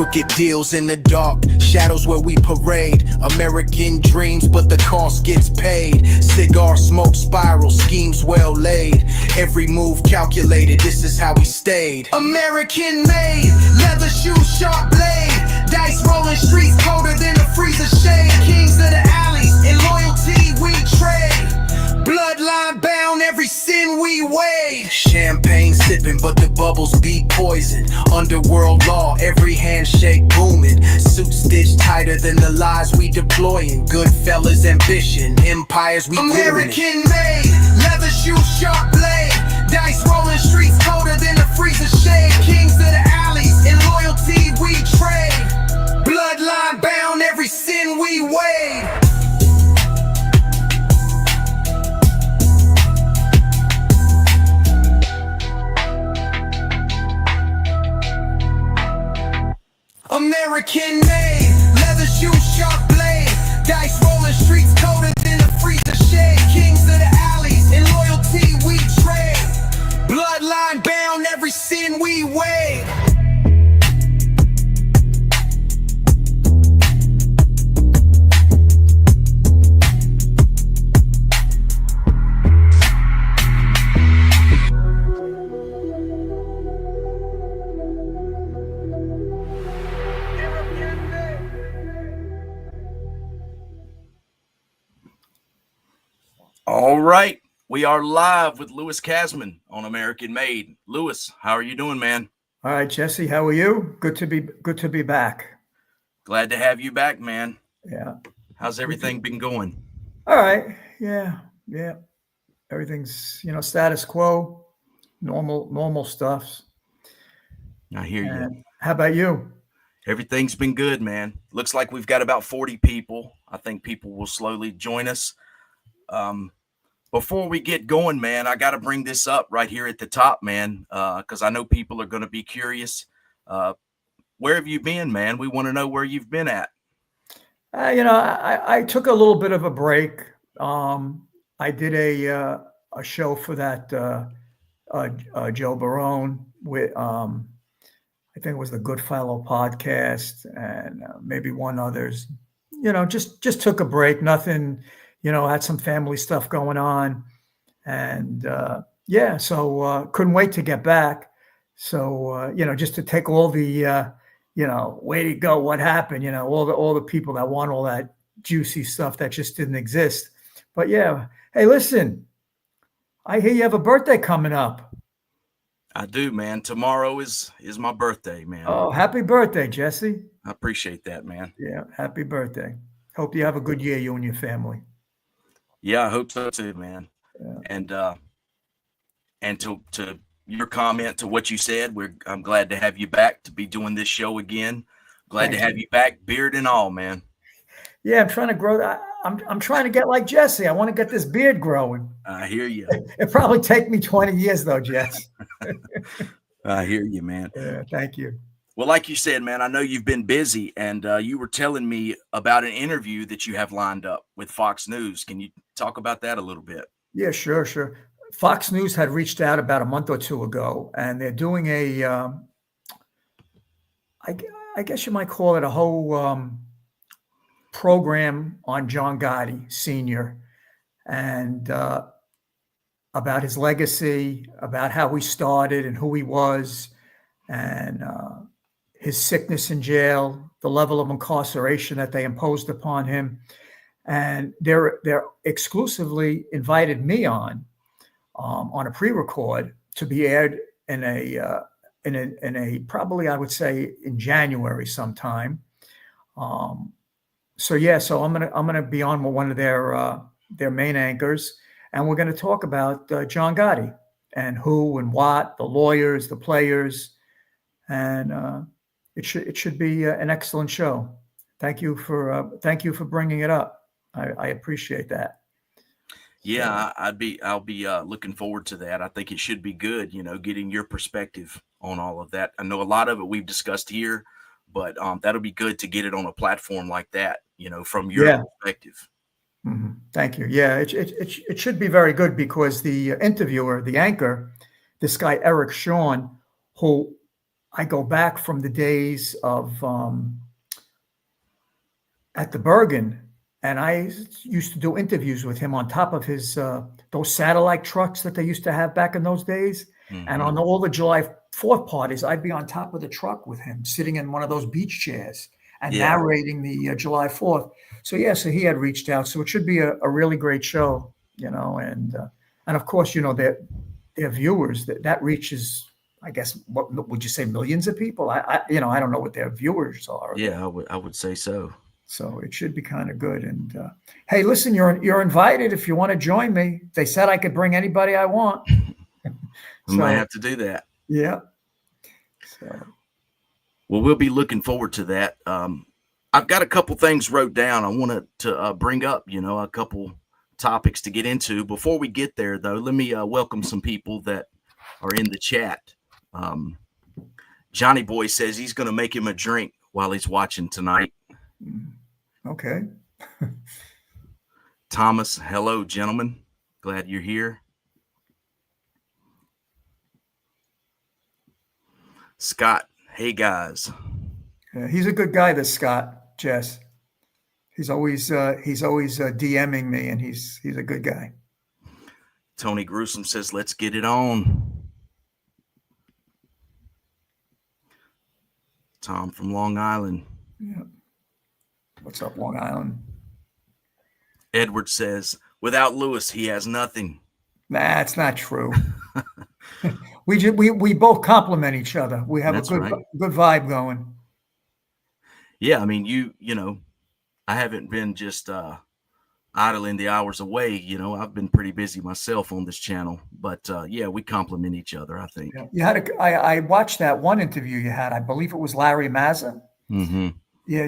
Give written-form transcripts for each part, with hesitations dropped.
Crooked deals in the dark, shadows where we parade. American dreams, but the cost gets paid. Cigar smoke spiral, schemes well laid. Every move calculated, this is how we stayed. American made, leather shoes, sharp blade. Dice rolling, streets colder than a freezer shade. Kings of the alleys, in loyalty we trade. Bloodline bound, every sin we weighed. Champagne sipping, but the bubbles be poison. Underworld law, every handshake booming. Suit stitched tighter than the lies we deploying. Goodfellas ambition, empires we American made, leather shoes, sharp blade. Dice rolling, streets colder than a freezer shade. Kings of the alleys, in loyalty we trade. Bloodline bound, every sin we weighed. American made, leather shoes, sharp blade. Dice rolling, streets colder than a freezer shade. Kings of the alleys, in loyalty we trade. Bloodline bound, every sin we weigh. All right, we are live with Lewis Kasman on American Made. Lewis, how are you doing, man? All right, Jesse, how are you? Good to be back. Glad to have you back, man. Yeah. How's everything been going? All right. Yeah. Everything's, status quo, normal stuff. I hear you. How about you? Everything's been good, man. Looks like we've got about 40 people. I think people will slowly join us. Before we get going, man, I got to bring this up right here at the top, man, because I know people are going to be curious. Where have you been, man? We want to know where you've been at. I took a little bit of a break. I did a show for that Joe Barone with I think it was the Goodfellow podcast and maybe one others. Just took a break. Nothing. Had some family stuff going on, and so couldn't wait to get back. So just to take all the way to go, what happened, all the people that want all that juicy stuff that just didn't exist. But yeah, hey, listen, I hear you have a birthday coming up. I do, man. Tomorrow is my birthday, man. Oh, happy birthday, Jesse. I appreciate that, man. Yeah, happy birthday. Hope you have a good year, you and your family. Yeah, I hope so too, man. Yeah. And to your comment, to what you said, I'm glad to have you back to be doing this show again. Glad to have you back, beard and all, man. Yeah, I'm trying to grow that. I'm trying to get like Jesse. I want to get this beard growing. I hear you. It probably take me 20 years though, Jess. I hear you, man. Yeah, thank you. Well, like you said, man, I know you've been busy, and you were telling me about an interview that you have lined up with Fox News. Can you talk about that a little bit? Yeah, sure. Fox News had reached out about a month or two ago, and they're doing a, I guess you might call it a whole program on John Gotti Sr. and about his legacy, about how he started and who he was, and his sickness in jail, the level of incarceration that they imposed upon him. And they're exclusively invited me on a pre-record to be aired in a probably, I would say, in January sometime. So I'm gonna be on with one of their main anchors, and we're gonna talk about John Gotti and who and what, the lawyers, the players, and it should be an excellent show. Thank you for bringing it up. I appreciate that. Yeah, I'll be looking forward to that. I think it should be good, getting your perspective on all of that. I know a lot of it we've discussed here, but that'll be good to get it on a platform like that, from your perspective. Mm-hmm. Thank you. Yeah, it should be very good because the interviewer, the anchor, this guy Eric Sean, who I go back from the days of at the Bergen, and I used to do interviews with him on top of his those satellite trucks that they used to have back in those days. Mhm. And on all the July 4th parties, I'd be on top of the truck with him, sitting in one of those beach chairs and Yeah. narrating the July 4th. So yeah, so he had reached out. So it should be a really great show, and of course, their viewers that reaches, I guess, what would you say, millions of people? I don't know what their viewers are. Yeah, I would say so. So it should be kind of good. And hey, listen, you're invited if you want to join me. They said I could bring anybody I want. We might have to do that. Yeah. So. Well, we'll be looking forward to that. I've got a couple things wrote down I wanted to bring up, a couple topics to get into. Before we get there, though, let me welcome some people that are in the chat. Johnny Boy says he's going to make him a drink while he's watching tonight. Okay. Thomas, hello, gentlemen. Glad you're here. Scott, hey, guys. Yeah, he's a good guy, this Scott, Jess. He's always DMing me, and he's a good guy. Tony Gruesome says, let's get it on. Tom from Long Island. Yeah. What's up, Long Island? Edward says, without Lewis, he has nothing. Nah, it's not true. we both compliment each other. We have good vibe going. Yeah, I mean, you know, I haven't been just idling the hours away. I've been pretty busy myself on this channel, but yeah, we compliment each other, I think. Yeah. You had I watched that one interview you had. I believe it was Larry Mazza. Mm-hmm. Yeah,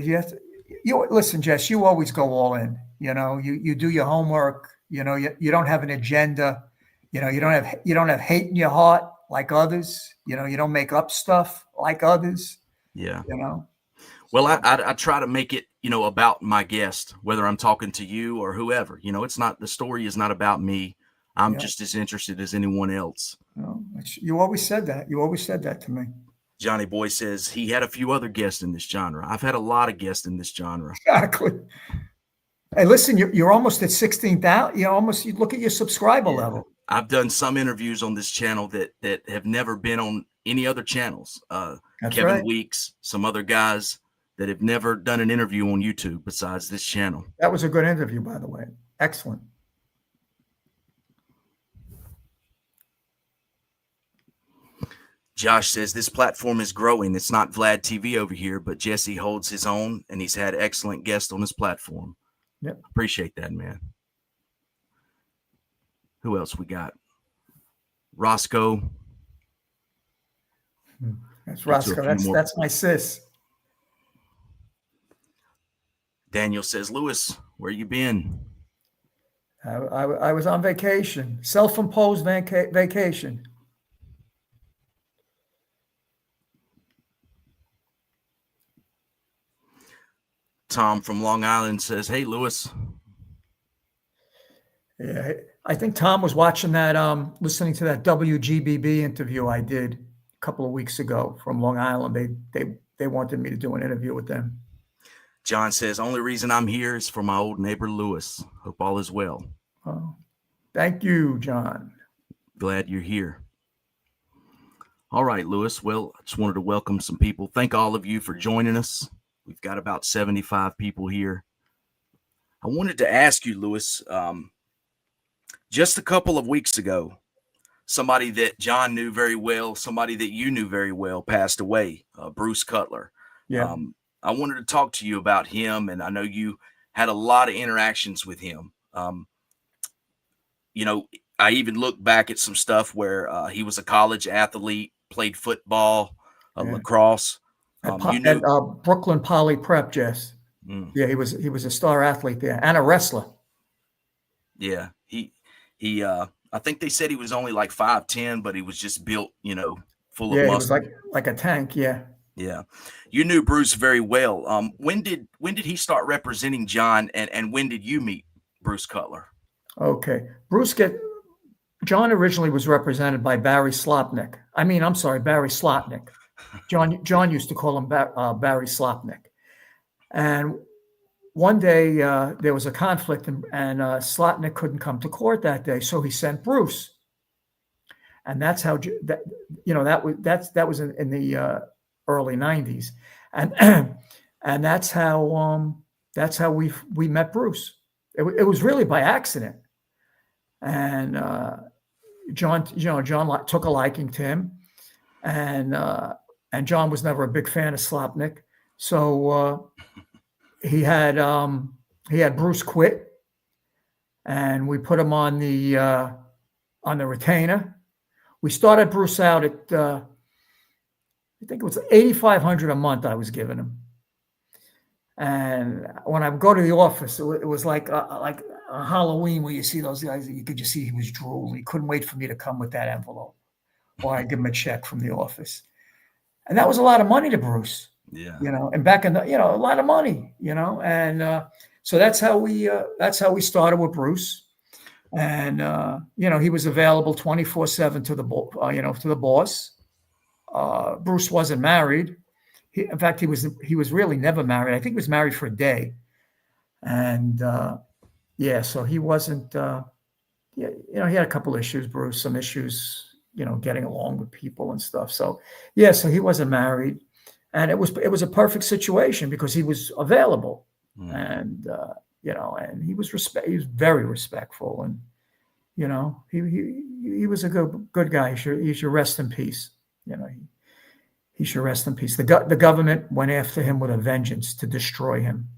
you listen, Jess. You always go all in. You do your homework. You don't have an agenda. You don't have hate in your heart like others. You don't make up stuff like others. Yeah. Well, I try to make it, about my guest, whether I'm talking to you or whoever. It's not, the story is not about me. I'm just as interested as anyone else. You always said that. You always said that to me. Johnny Boy says he had a few other guests in this genre. I've had a lot of guests in this genre. Exactly. Hey, listen, you're almost at 16,000. You look at your subscriber level. I've done some interviews on this channel that have never been on any other channels. Kevin Weeks, some other guys that have never done an interview on YouTube besides this channel. That was a good interview, by the way. Excellent. Josh says this platform is growing. It's not Vlad TV over here, but Jesse holds his own, and he's had excellent guests on his platform. Yep. Appreciate that, man. Who else we got? Roscoe. That's Roscoe. That's my sis. Daniel says, Lewis, where you been? I was on vacation, self-imposed vacation. Tom from Long Island says, hey, Lewis. Yeah, I think Tom was watching that, listening to that WGBB interview I did a couple of weeks ago from Long Island. They wanted me to do an interview with them. John says, only reason I'm here is for my old neighbor, Lewis. Hope all is well. Oh, thank you, John. Glad you're here. All right, Lewis. Well, I just wanted to welcome some people. Thank all of you for joining us. We've got about 75 people here. I wanted to ask you, Lewis, just a couple of weeks ago, somebody that John knew very well, somebody that you knew very well passed away, Bruce Cutler. Yeah. I wanted to talk to you about him, and I know you had a lot of interactions with him. I even looked back at some stuff where he was a college athlete, played football, lacrosse. At Brooklyn Poly Prep, Jess. Yeah, he was a star athlete there and a wrestler. Yeah, he I think they said he was only like 5'10", but he was just built, full of muscle. He was like a tank. Yeah. Yeah. You knew Bruce very well. When did he start representing John, and when did you meet Bruce Cutler? Okay. John originally was represented by Barry Slotnick. John used to call him Barry Slopnick. And one day there was a conflict, and Slotnick couldn't come to court that day, so he sent Bruce, and that's how that was in the early '90s, and and that's how we met Bruce. It was really by accident, and John took a liking to him, and John was never a big fan of Slotnick, so. He had Bruce quit, and we put him on the retainer. We started Bruce out at I think it was $8,500 a month I was giving him. And when I would go to the office, it was like a Halloween where you see those guys. You could just see he was drooling. He couldn't wait for me to come with that envelope, or I'd give him a check from the office. And that was a lot of money to Bruce. Yeah. And back in the, a lot of money, and so that's how we started with Bruce, and he was available 24/7 to the boss. Bruce wasn't married. In fact, he was really never married. I think he was married for a day, and so he wasn't. He had a couple issues, Bruce, some issues, getting along with people and stuff. So so he wasn't married. And it was a perfect situation because he was available, and and he was very respectful, and he was a good guy. He should rest in peace. He should rest in peace. The government went after him with a vengeance to destroy him.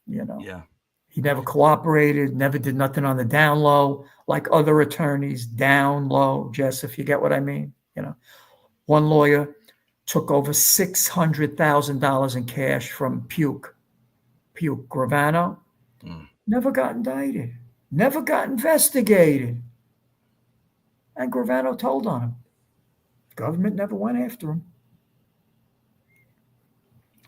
Yeah. He never cooperated, never did nothing on the down low like other attorneys. Down low, Jess, if you get what I mean. One lawyer took over $600,000 in cash from Puke Gravano. Never got indicted, never got investigated. And Gravano told on him. Government never went after him.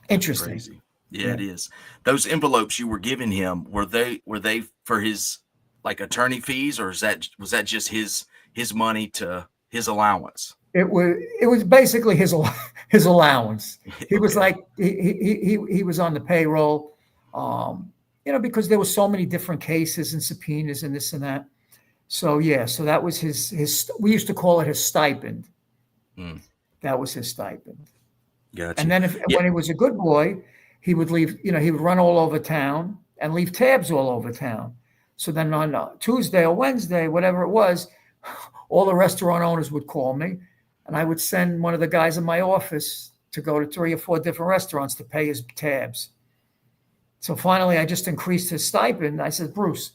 Interesting. Crazy. Yeah, it is. Those envelopes you were giving him, were they for his attorney fees, or was that just his money to his allowance? It was basically his allowance. He was like he was on the payroll, because there were so many different cases and subpoenas and this and that. So so that was his. We used to call it his stipend. That was his stipend. Gotcha. And then when he was a good boy, he would leave. He would run all over town and leave tabs all over town. So then on Tuesday or Wednesday, whatever it was, all the restaurant owners would call me. And I would send one of the guys in my office to go to 3 or 4 different restaurants to pay his tabs. So finally, I just increased his stipend. I said, Bruce,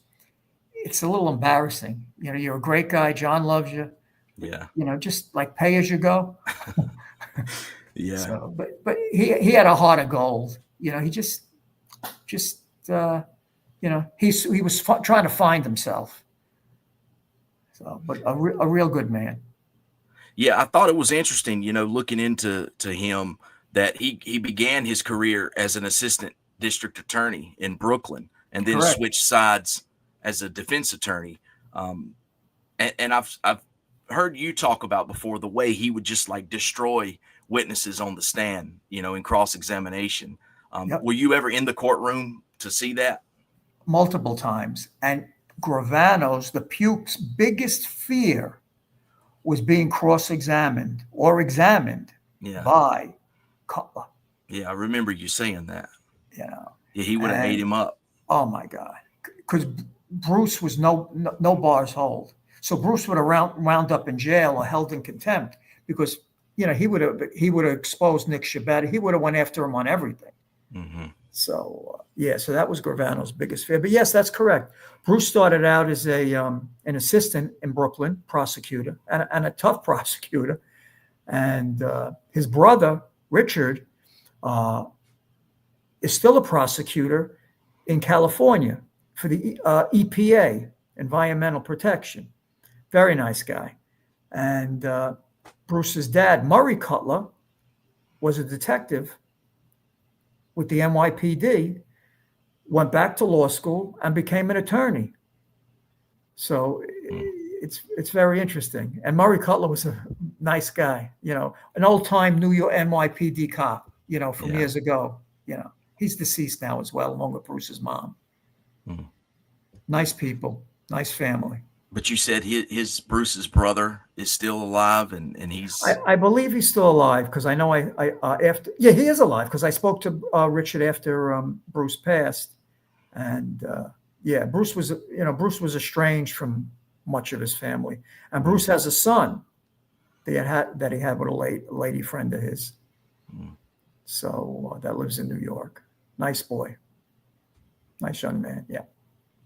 it's a little embarrassing. You're a great guy. John loves you. Yeah. Just like pay as you go. Yeah. So, but he had a heart of gold. He just he was trying to find himself. So, but a real good man. Yeah, I thought it was interesting, looking into him, that he began his career as an assistant district attorney in Brooklyn, and then Correct. switched sides as a defense attorney. And I've heard you talk about before the way he would just destroy witnesses on the stand, in cross-examination. Yep. Were you ever in the courtroom to see that? Multiple times. And Gravano's, the Puke's biggest fear was being cross-examined or examined by Cutler. Yeah, I remember you saying that. Yeah, he would have ate him up. Oh my God, because Bruce was no bars hold. So Bruce would have wound up in jail or held in contempt because he would have exposed Nick Shabbat. He would have went after him on everything. Mm-hmm. So so that was Gravano's biggest fear. But yes, that's correct. Bruce started out as an assistant in Brooklyn, prosecutor, and a tough prosecutor. And his brother Richard is still a prosecutor in California for the EPA, Environmental Protection. Very nice guy. And Bruce's dad, Murray Cutler, was a detective with the NYPD, went back to law school and became an attorney. So it's very interesting. And Murray Cutler was a nice guy, an old time New York NYPD cop, from Yeah. years ago. He's deceased now as well, along with Bruce's mom. Mm. Nice people, nice family. But you said his Bruce's brother is still alive, and he's. I believe he's still alive, because I know after he is alive, because I spoke to Richard after Bruce passed, and Bruce was estranged from much of his family, and Bruce has a son that he had with a lady friend of his, so that lives in New York. Nice boy, nice young man. Yeah,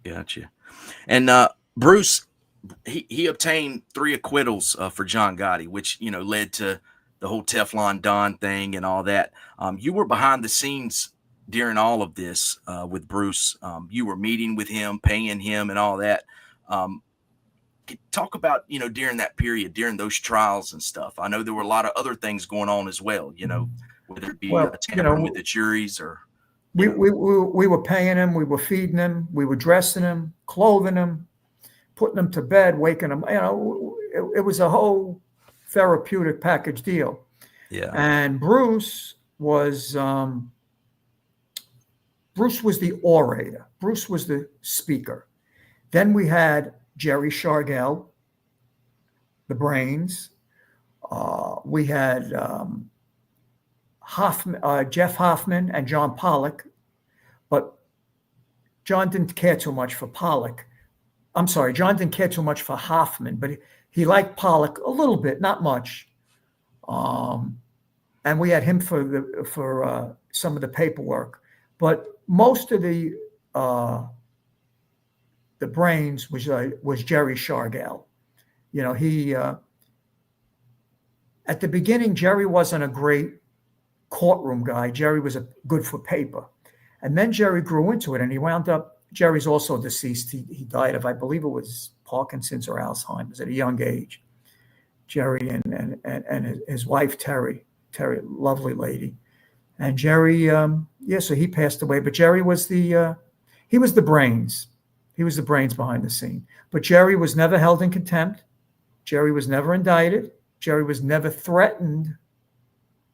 Gotcha. And Bruce, he obtained 3 acquittals for John Gotti, which led to the whole Teflon Don thing and all that. You were behind the scenes during all of this with Bruce. You were meeting with him, paying him, and all that. Talk about during that period, during those trials and stuff. I know there were a lot of other things going on as well. Whether it be tampering with the juries or. We were paying him, we were feeding him, we were dressing him, clothing him, putting him to bed, waking him. It was a whole therapeutic package deal. Yeah. And Bruce was the orator. Bruce was the speaker. Then we had Jerry Shargell, the brains. We had Jeff Hoffman and John Pollock, but John didn't care too much for Pollock. I'm sorry, John didn't care too much for Hoffman, but he liked Pollock a little bit, not much. And we had him for some of the paperwork, but most of the brains was Jerry Shargell. He at the beginning, Jerry wasn't a great courtroom guy. Jerry was good for paper, and then Jerry grew into it, and he wound up. Jerry's also deceased. He died of, I believe it was Parkinson's or Alzheimer's at a young age. Jerry and his wife Terry, lovely lady, and Jerry. So he passed away. But Jerry was he was the brains. He was the brains behind the scene. But Jerry was never held in contempt. Jerry was never indicted. Jerry was never threatened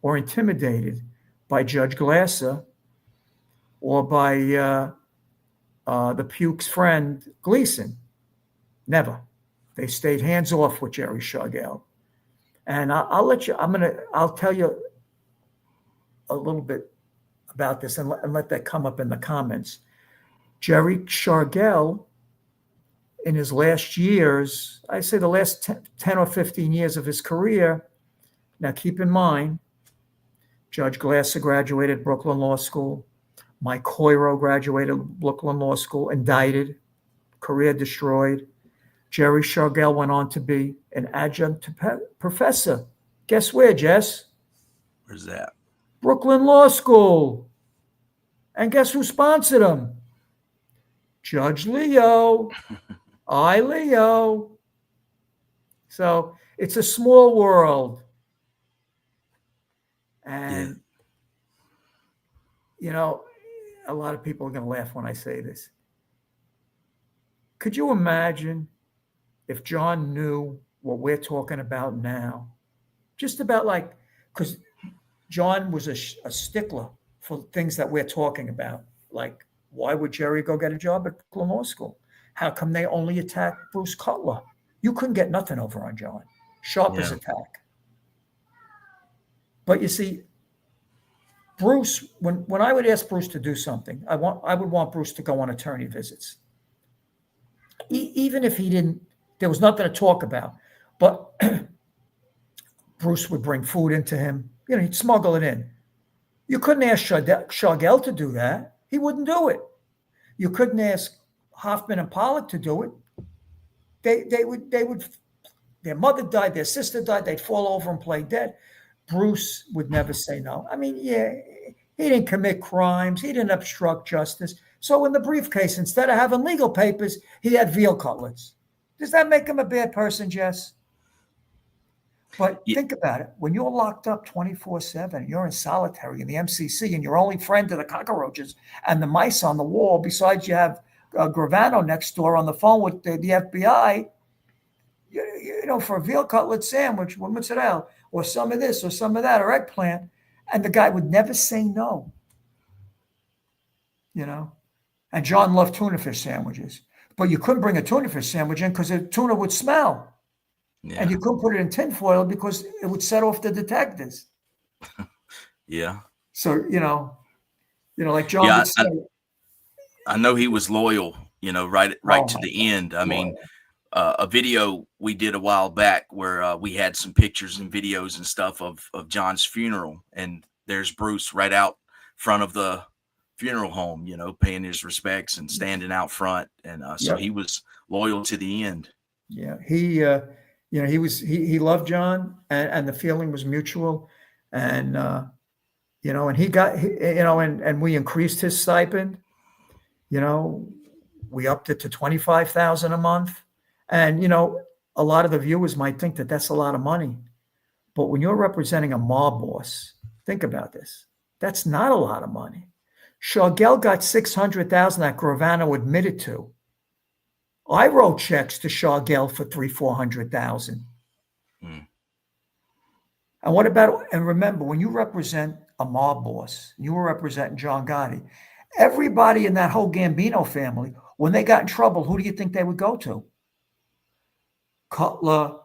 or intimidated by Judge Glasser or by the Puke's friend Gleason. Never. They stayed hands off with Jerry Shargell. And I'll tell you a little bit about this and let that come up in the comments. Jerry Shargell, in his last years, I say the last 10 or 15 years of his career, now keep in mind, Judge Glasser graduated Brooklyn Law School. Mike Coiro graduated Brooklyn Law School, indicted, career destroyed. Jerry Shargell went on to be an adjunct professor. Guess where, Jess? Where's that? Brooklyn Law School. And guess who sponsored him? Judge Leo. Leo. So it's a small world. And, a lot of people are going to laugh when I say this. Could you imagine if John knew what we're talking about now? Just about because John was a stickler for things that we're talking about. Like, why would Jerry go get a job at Brooklyn Law School? How come they only attacked Bruce Cutler? You couldn't get nothing over on John. Sharper's attack. But you see, Bruce, when I would ask Bruce to do something, I would want Bruce to go on attorney visits. Even if there was nothing to talk about. But Bruce would bring food into him. He'd smuggle it in. You couldn't ask Shargell to do that. He wouldn't do it. You couldn't ask Hoffman and Pollock to do it. They would. Their mother died, their sister died, they'd fall over and play dead. Bruce would never say no. I mean, he didn't commit crimes. He didn't obstruct justice. So in the briefcase, instead of having legal papers, he had veal cutlets. Does that make him a bad person, Jess? But think about it. When you're locked up 24/7, you're in solitary in the MCC, and your only friend are the cockroaches and the mice on the wall, besides you have Gravano next door on the phone with the FBI, for a veal cutlet sandwich, one mozzarella, or some of this, or some of that, or eggplant. And the guy would never say no. And John loved tuna fish sandwiches, but you couldn't bring a tuna fish sandwich in because the tuna would smell. Yeah. And you couldn't put it in tinfoil because it would set off the detectives. Yeah. So, like John would say. I know he was loyal, right to the end. I mean, a video we did a while back where we had some pictures and videos and stuff of John's funeral, and there's Bruce right out front of the funeral home, paying his respects and standing out front. And so he was loyal to the end. Yeah. He loved John, and the feeling was mutual. And, and he got, and we increased his stipend. We upped it to $25,000 a month. And, a lot of the viewers might think that that's a lot of money. But when you're representing a mob boss, think about this. That's not a lot of money. Shawgell got $600,000 that Gravano admitted to. I wrote checks to Shawgell for $300,000-$400,000. And remember, when you represent a mob boss, you were representing John Gotti. Everybody in that whole Gambino family, when they got in trouble, who do you think they would go to? Cutler,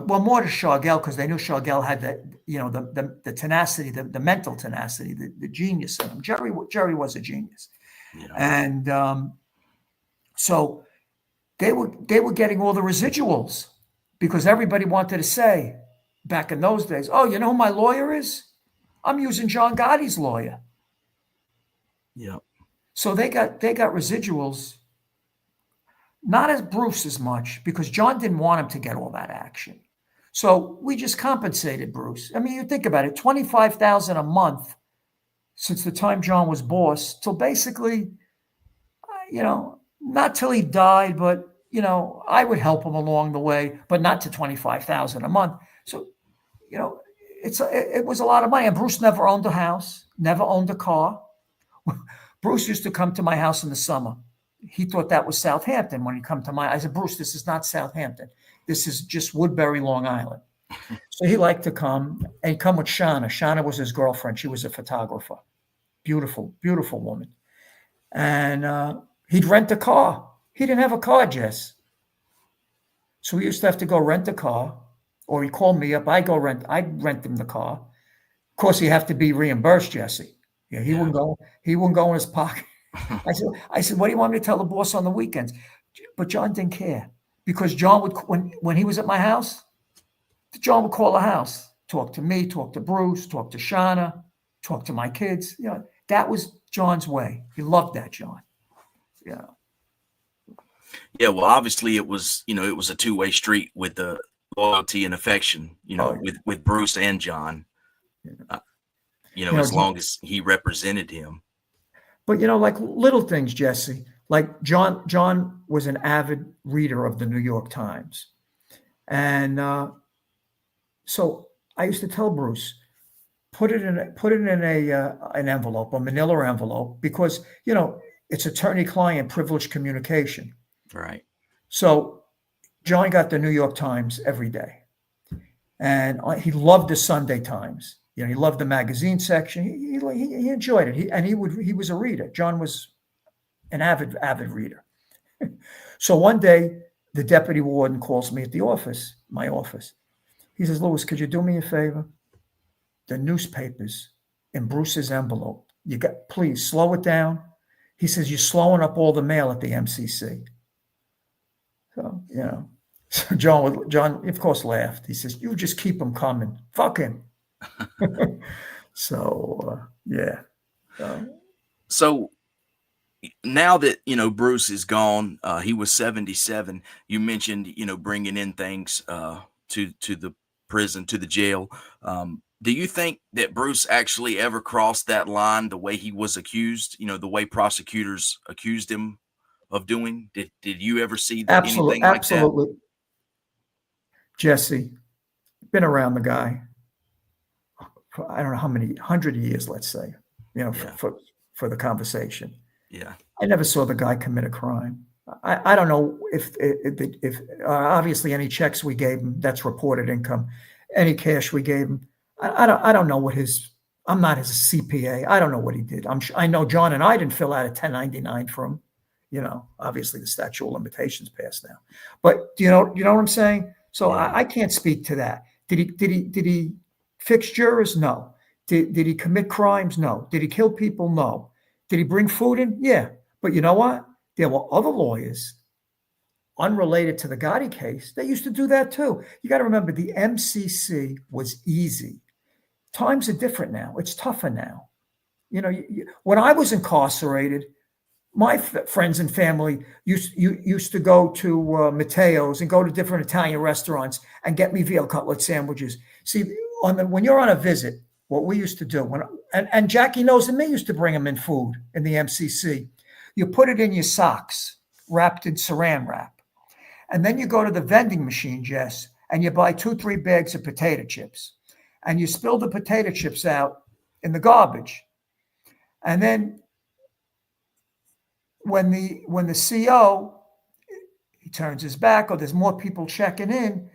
more to Shawgell, because they knew Shawgell had the tenacity, the mental tenacity, the genius in him. Jerry was a genius. Yeah. And so they were getting all the residuals because everybody wanted to say back in those days, oh, you know who my lawyer is? I'm using John Gotti's lawyer. Yeah. So they got residuals, not as Bruce as much, because John didn't want him to get all that action. So we just compensated Bruce. I mean, you think about it, $25,000 a month since the time John was boss till basically, not till he died, but I would help him along the way, but not to $25,000 a month. So, it was a lot of money. And Bruce never owned a house, never owned a car. Bruce used to come to my house in the summer. He thought that was Southampton when he come to I said, Bruce, this is not Southampton. This is just Woodbury, Long Island. So he liked to come and come with Shauna. Shauna was his girlfriend. She was a photographer. Beautiful, beautiful woman. And he'd rent a car. He didn't have a car, Jess. So we used to have to go rent a car, or he called me up. I'd rent him the car. Of course, he'd have to be reimbursed, Jesse. Yeah, he wouldn't go in his pocket. I said, what do you want me to tell the boss on the weekends? But John didn't care, because John would, when he was at my house, John would call the house, talk to me, talk to Bruce, talk to Shauna, talk to my kids. That was John's way. He loved that, John. Yeah. Yeah. Well, obviously it was a two-way street with the loyalty and affection, with Bruce and John, as long as he represented him. But, like little things, Jesse, like John was an avid reader of the New York Times. And so I used to tell Bruce, put it in an envelope, a manila envelope, because, it's attorney-client privileged communication. Right. So John got the New York Times every day. And he loved the Sunday Times. He loved the magazine section. He enjoyed it. He was a reader. John was an avid reader. So one day, the deputy warden calls me at my office. He says, Lewis, could you do me a favor? The newspapers in Bruce's envelope. Please slow it down. He says, you're slowing up all the mail at the MCC. So, so John, of course, laughed. He says, you just keep him coming. Fuck him. So, yeah. So now that, Bruce is gone, he was 77. You mentioned, bringing in things to the prison, to the jail. Do you think that Bruce actually ever crossed that line the way he was accused, the way prosecutors accused him of doing? Did you ever see anything like that? Absolutely. Jesse, been around the guy for, I don't know how many, 100 years, let's say, for the conversation. Yeah. I never saw the guy commit a crime. I don't know if obviously any checks we gave him, that's reported income. Any cash we gave him, I don't know what his. I'm not his CPA. I don't know what he did. I know John and I didn't fill out a 1099 for him. Obviously the statute of limitations passed now. But you know what I'm saying? So Yeah. I can't speak to that. Did he fix jurors? No. Did he commit crimes? No. Did he kill people? No. Did he bring food in? Yeah. But you know what? There were other lawyers unrelated to the Gotti case that used to do that too. You got to remember the MCC was easy. Times are different now. It's tougher now. When I was incarcerated, my friends and family used to go to Matteo's and go to different Italian restaurants and get me veal cutlet sandwiches. See, when you're on a visit, what we used to do, and Jackie knows and me used to bring them in food in the MCC. You put it in your socks, wrapped in saran wrap. And then you go to the vending machine, Jess, and you buy 2-3 bags of potato chips. And you spill the potato chips out in the garbage. And then when the CO, he turns his back or there's more people checking in,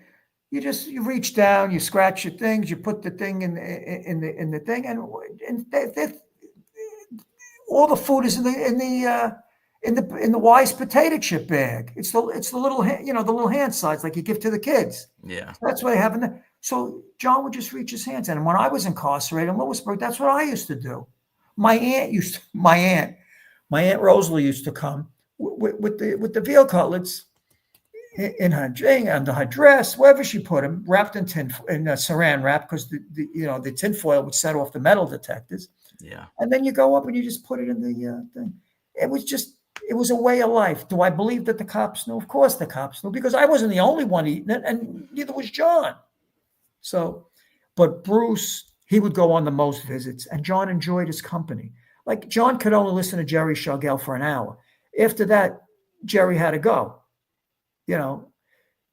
you reach down, you scratch your things, you put the thing in the thing, and all the food is in the Wise potato chip bag. It's the little the little hand size like you give to the kids. Yeah, so that's what they have in there. So John would just reach his hands in. And when I was incarcerated in Lewisburg, that's what I used to do. My aunt Rosalie used to come with the veal cutlets in her under her dress, wherever she put them, wrapped in saran wrap because the tinfoil would set off the metal detectors. Yeah. And then you go up and you just put it in the thing. It was a way of life. Do I believe that the cops knew? Of course the cops knew, because I wasn't the only one eating it, and neither was John. So, but Bruce, he would go on the most visits, and John enjoyed his company. Like John could only listen to Jerry Shogell for an hour. After that, Jerry had to go.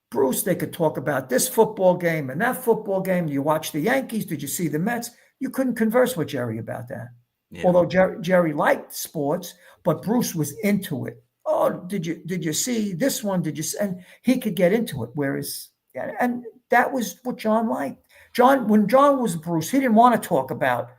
Bruce, they could talk about this football game and that football game. You watch the Yankees? Did you see the Mets? You couldn't converse with Jerry about that. Yeah. Although Jerry liked sports, but Bruce was into it. Oh, did you see this one? And he could get into it. Whereas, and that was what John liked. When John was Bruce, he didn't want to talk about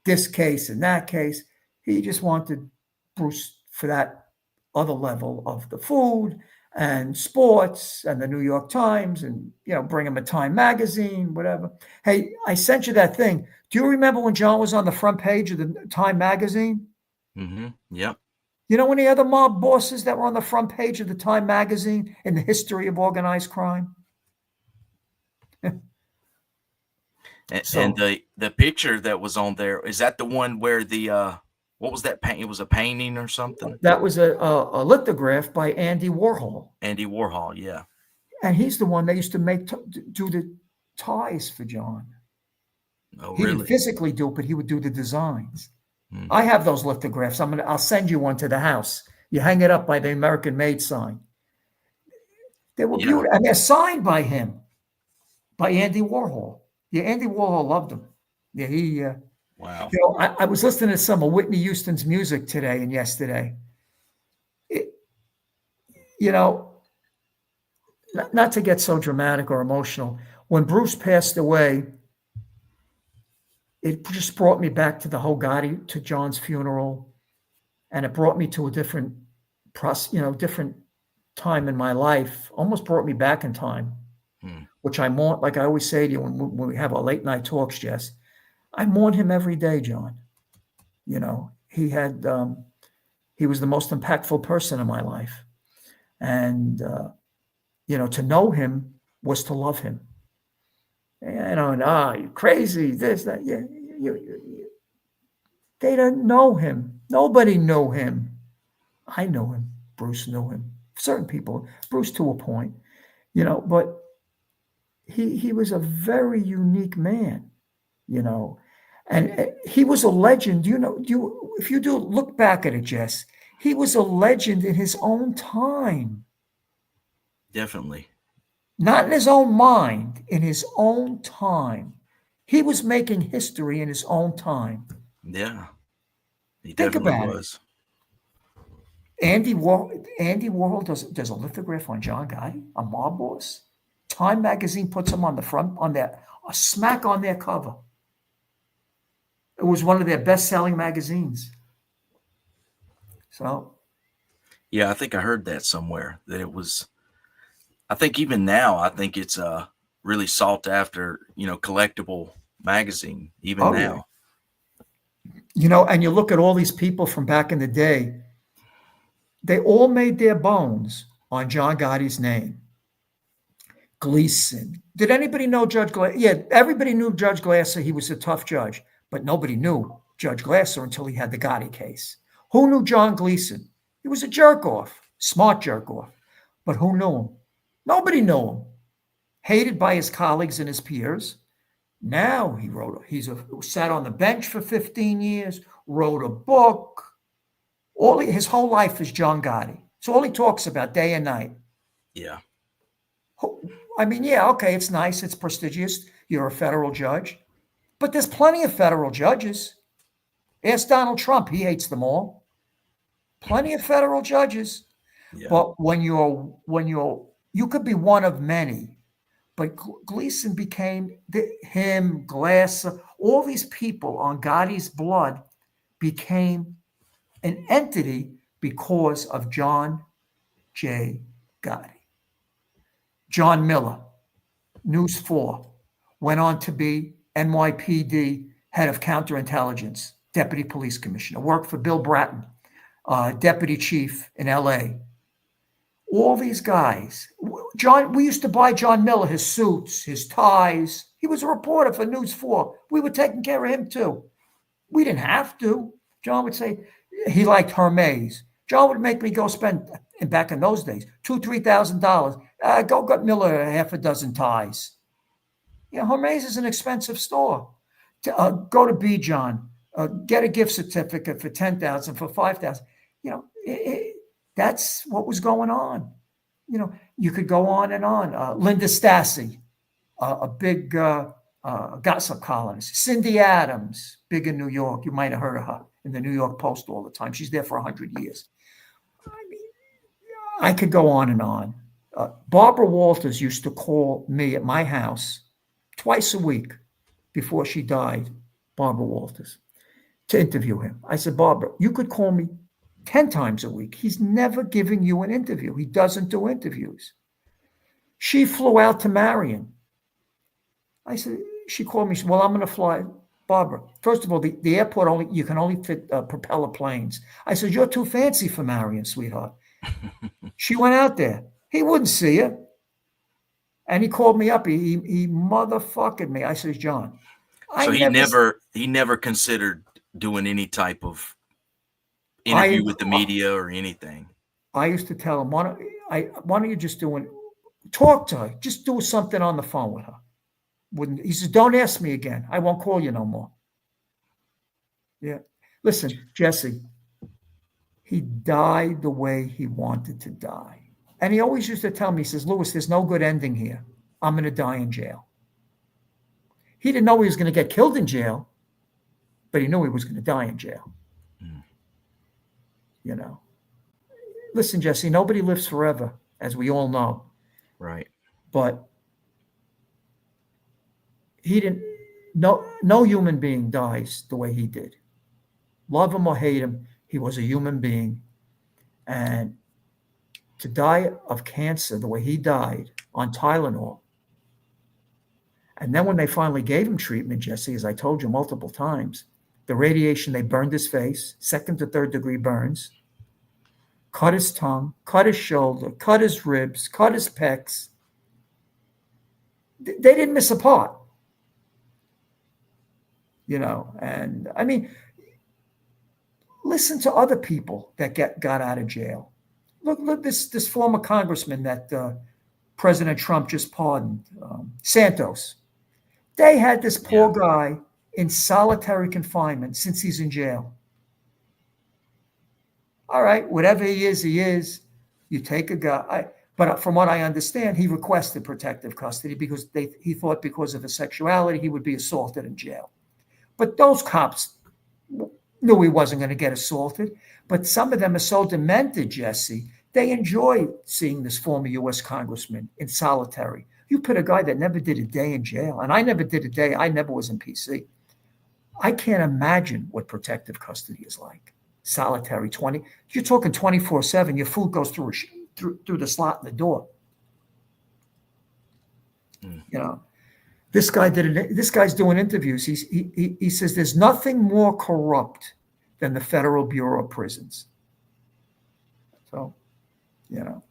this case and that case. He just wanted Bruce for that other level of the food and sports and the New York Times, and bring him a Time magazine, whatever. Hey, I sent you that thing. Do you remember when John was on the front page of the Time magazine? Mm-hmm. Yep. You know any other mob bosses that were on the front page of the Time magazine in the history of organized crime? And the picture that was on there, is that the one where the what was that paint? It was a painting or something? That was a lithograph by Andy Warhol. Andy Warhol, yeah. And he's the one that used to do the ties for John. Oh, he really? didn't physically do it, but he would do the designs. I have those lithographs. I'll send you one to the house. You hang it up by the American Made sign. They were beautiful, and they're signed by him, by Andy Warhol. Yeah, Andy Warhol loved them. Yeah, he. Wow. I was listening to some of Whitney Houston's music today and yesterday. Not to get so dramatic or emotional. When Bruce passed away, it just brought me back to the whole Gotti, to John's funeral, and it brought me to a different time in my life. Almost brought me back in time, which I mourn. Like I always say to you when we have our late night talks, Jess, I mourn him every day, John. He had he was the most impactful person in my life, and to know him was to love him. You're crazy, this, that. Yeah, they didn't know him. Nobody knew him. I know him. Bruce knew him. Certain people, Bruce to a point, but he was a very unique man, and he was a legend. If you do look back at it, Jess, he was a legend in his own time. Definitely. Not in his own mind, in his own time. He was making history in his own time. Yeah. He Think definitely about was. Andy Warhol does a lithograph on John Gotti, a mob boss. Time magazine puts him on the front, a smack on their cover. It was one of their best-selling magazines. So, yeah, I think I heard that somewhere, that it was. I think even now, I think it's a really sought after, collectible magazine. Even now, and you look at all these people from back in the day. They all made their bones on John Gotti's name. Gleason. Did anybody know Judge Glasser? Yeah, everybody knew Judge Glasser. He was a tough judge, but nobody knew Judge Glasser until he had the Gotti case. Who knew John Gleason? He was a jerk-off, smart jerk-off, but who knew him? Nobody knew him. Hated by his colleagues and his peers. Now he's sat on the bench for 15 years, wrote a book. His whole life is John Gotti. It's all he talks about day and night. Yeah. I mean, yeah, okay, it's nice. It's prestigious. You're a federal judge. But there's plenty of federal judges. Ask Donald Trump. He hates them all. Plenty of federal judges. Yeah. But when you could be one of many. But Gleason became Glasser, all these people on Gotti's blood became an entity because of John J. Gotti. John Miller, News 4, went on to be NYPD head of counterintelligence, deputy police commissioner, worked for Bill Bratton, deputy chief in LA. All these guys. We used to buy John Miller his suits, his ties. He was a reporter for News 4. We were taking care of him too. We didn't have to. John would say he liked Hermes. John would make me go spend, back in those days, $2,000, $3,000. Go get Miller half a dozen ties. Hermes is an expensive store. Go to B. John, get a gift certificate for $10,000, for $5,000. That's what was going on. You could go on and on. Linda Stassi, a big gossip columnist. Cindy Adams, big in New York. You might have heard of her in the New York Post all the time. She's there for 100 years. I could go on and on. Barbara Walters used to call me at my house twice a week before she died, Barbara Walters, to interview him. I said, Barbara, you could call me 10 times a week. He's never giving you an interview. He doesn't do interviews. She flew out to Marion. I said, she called me. She said, well, I'm going to fly. Barbara, first of all, the airport you can only fit propeller planes. I said, you're too fancy for Marion, sweetheart. She went out there. He wouldn't see her. And he called me up. He motherfucking me. I said, John. So he never considered doing any type of interview with the media or anything. I used to tell him, why don't you just talk to her. Just do something on the phone with her. He says, don't ask me again. I won't call you no more. Yeah. Listen, Jesse, he died the way he wanted to die. And he always used to tell me, he says, Lewis, there's no good ending here. I'm going to die in jail. He didn't know he was going to get killed in jail, but he knew he was going to die in jail. Listen, Jesse, nobody lives forever, as we all know. Right. But he didn't, no human being dies the way he did. Love him or hate him, he was a human being. And to die of cancer the way he died on Tylenol. And then when they finally gave him treatment, Jesse, as I told you multiple times, the radiation, they burned his face, 2nd to 3rd degree burns, cut his tongue, cut his shoulder, cut his ribs, cut his pecs. They didn't miss a part. And I mean, listen to other people that got out of jail. Look, this former congressman that President Trump just pardoned, Santos. They had this poor guy in solitary confinement since he's in jail. All right, whatever he is, you take a guy. But from what I understand, he requested protective custody because he thought because of his sexuality, he would be assaulted in jail. But those cops, knew he wasn't going to get assaulted. But some of them are so demented, Jesse. They enjoy seeing this former U.S. congressman in solitary. You put a guy that never did a day in jail, and I never did a day. I never was in PC. I can't imagine what protective custody is like. Solitary 20. You're talking 24/7. Your food goes through the slot in the door. You know, this guy's doing interviews. He says there's nothing more corrupt than the Federal Bureau of Prisons. So, you know,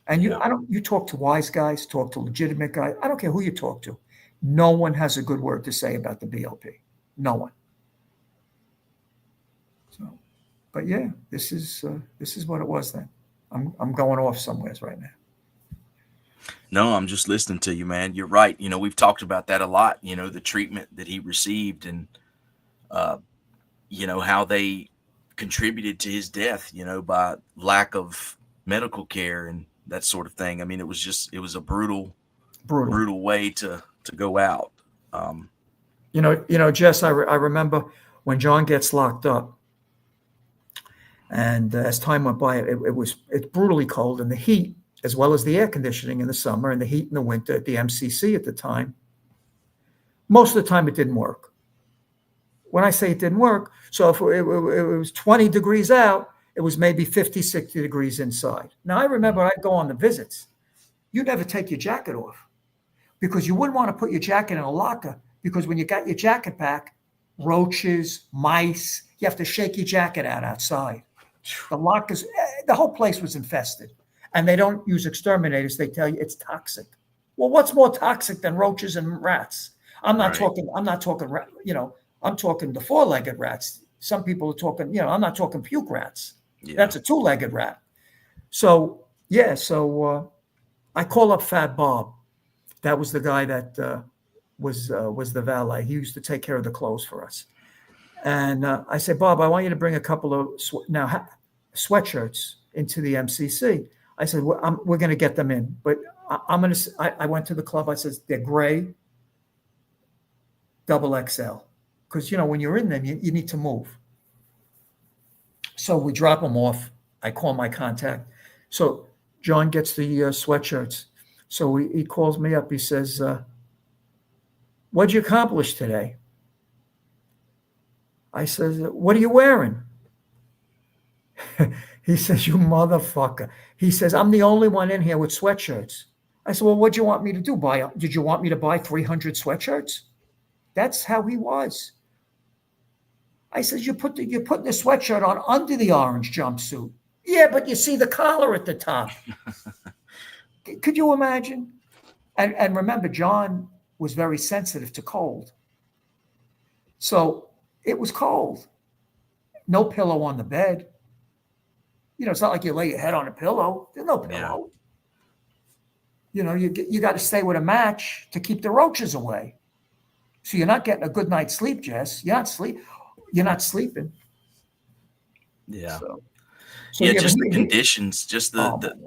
and you talk to wise guys, talk to legitimate guys. I don't care who you talk to. No one has a good word to say about the BLP. No one. So, but yeah, this is what it was then. I'm going off somewheres right now. No, I'm just listening to you, man. You're right. You know, we've talked about that a lot, you know, the treatment that he received and, you know, how they contributed to his death, you know, by lack of medical care and that sort of thing. I mean, it was a brutal way to go out. You know, Jess, I remember when John gets locked up, and as time went by, it's brutally cold, and the heat, as well as the air conditioning in the summer and the heat in the winter at the MCC at the time, most of the time it didn't work. When I say it didn't work, so if it was 20 degrees out, it was maybe 50, 60 degrees inside. Now, I remember I'd go on the visits. You'd never take your jacket off because you wouldn't want to put your jacket in a locker, because when you got your jacket back, roaches, mice, you have to shake your jacket out outside. The lockers, the whole place was infested. And they don't use exterminators. They tell you it's toxic. Well, what's more toxic than roaches and rats? I'm not talking, you know, I'm talking the four-legged rats. Some people are talking, you know, I'm not talking puke rats. Yeah. That's a two-legged rat. So, yeah, I call up Fat Bob. That was the guy that was the valet. He used to take care of the clothes for us. And I said, Bob, I want you to bring a couple of sweatshirts into the MCC. I said, we're going to get them in, but I went to the club. I said, they're gray, XXL. Because, you know, when you're in them, you need to move. So we drop them off. I call my contact. So John gets the sweatshirts. So he calls me up. He says, what'd you accomplish today? I says, what are you wearing? He says, you motherfucker. He says, I'm the only one in here with sweatshirts. I said, well, what'd you want me to do? Did you want me to buy 300 sweatshirts? That's how he was. I said, you're putting the sweatshirt on under the orange jumpsuit. Yeah, but you see the collar at the top. Could you imagine? And remember, John was very sensitive to cold. So it was cold. No pillow on the bed. You know, it's not like you lay your head on a pillow. There's no pillow. Yeah. You know, you got to stay with a match to keep the roaches away. So you're not getting a good night's sleep, Jess. You're not sleeping. Yeah. So just the conditions, just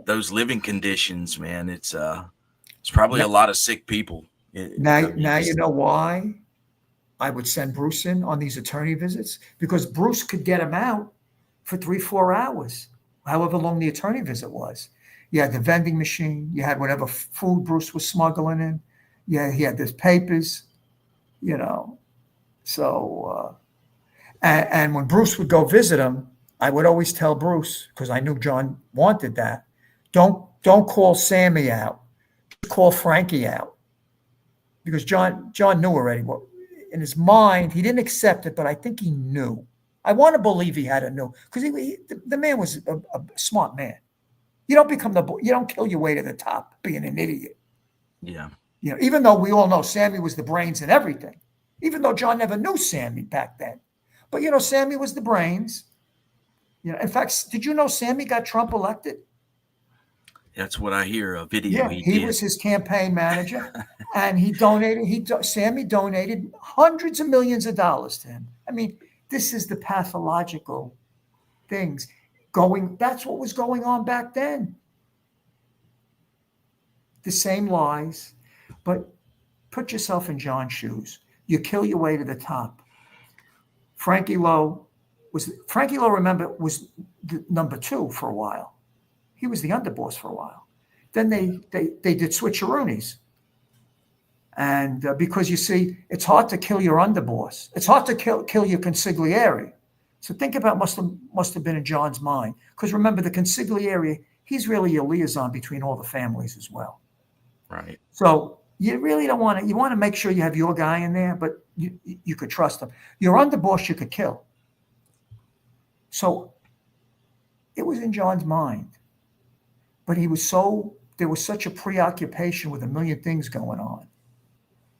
those living conditions, man. It's probably a lot of sick people. Now you know why I would send Bruce in on these attorney visits, because Bruce could get him out for 3-4 hours, however long the attorney visit was. You had the vending machine. You had whatever food Bruce was smuggling in. Yeah, he had his papers, you know. So, and when Bruce would go visit him, I would always tell Bruce, because I knew John wanted that, don't call Sammy out. Call Frankie out. Because John knew already what, in his mind, he didn't accept it, but I think he knew. I want to believe he had a new, because the man was a smart man. You don't kill your way to the top being an idiot. Yeah. You know, even though we all know Sammy was the brains and everything, even though John never knew Sammy back then. But, you know, Sammy was the brains. You know, in fact, did you know Sammy got Trump elected? That's what I hear. A video. Yeah, he was his campaign manager, and Sammy donated hundreds of millions of dollars to him. I mean, this is the pathological things going. That's what was going on back then. The same lies, but put yourself in John's shoes. You kill your way to the top. Frankie Lowe Frankie Lowe, remember, was the number 2 for a while. He was the underboss for a while. Then they did switcheroonies. And because you see, it's hard to kill your underboss. It's hard to kill your consigliere. So think about must have been in John's mind. Because remember, the consigliere, he's really your liaison between all the families as well. Right. So you really don't want to. You want to make sure you have your guy in there, but you could trust him. Your underboss you could kill. So it was in John's mind, but there was such a preoccupation with a million things going on.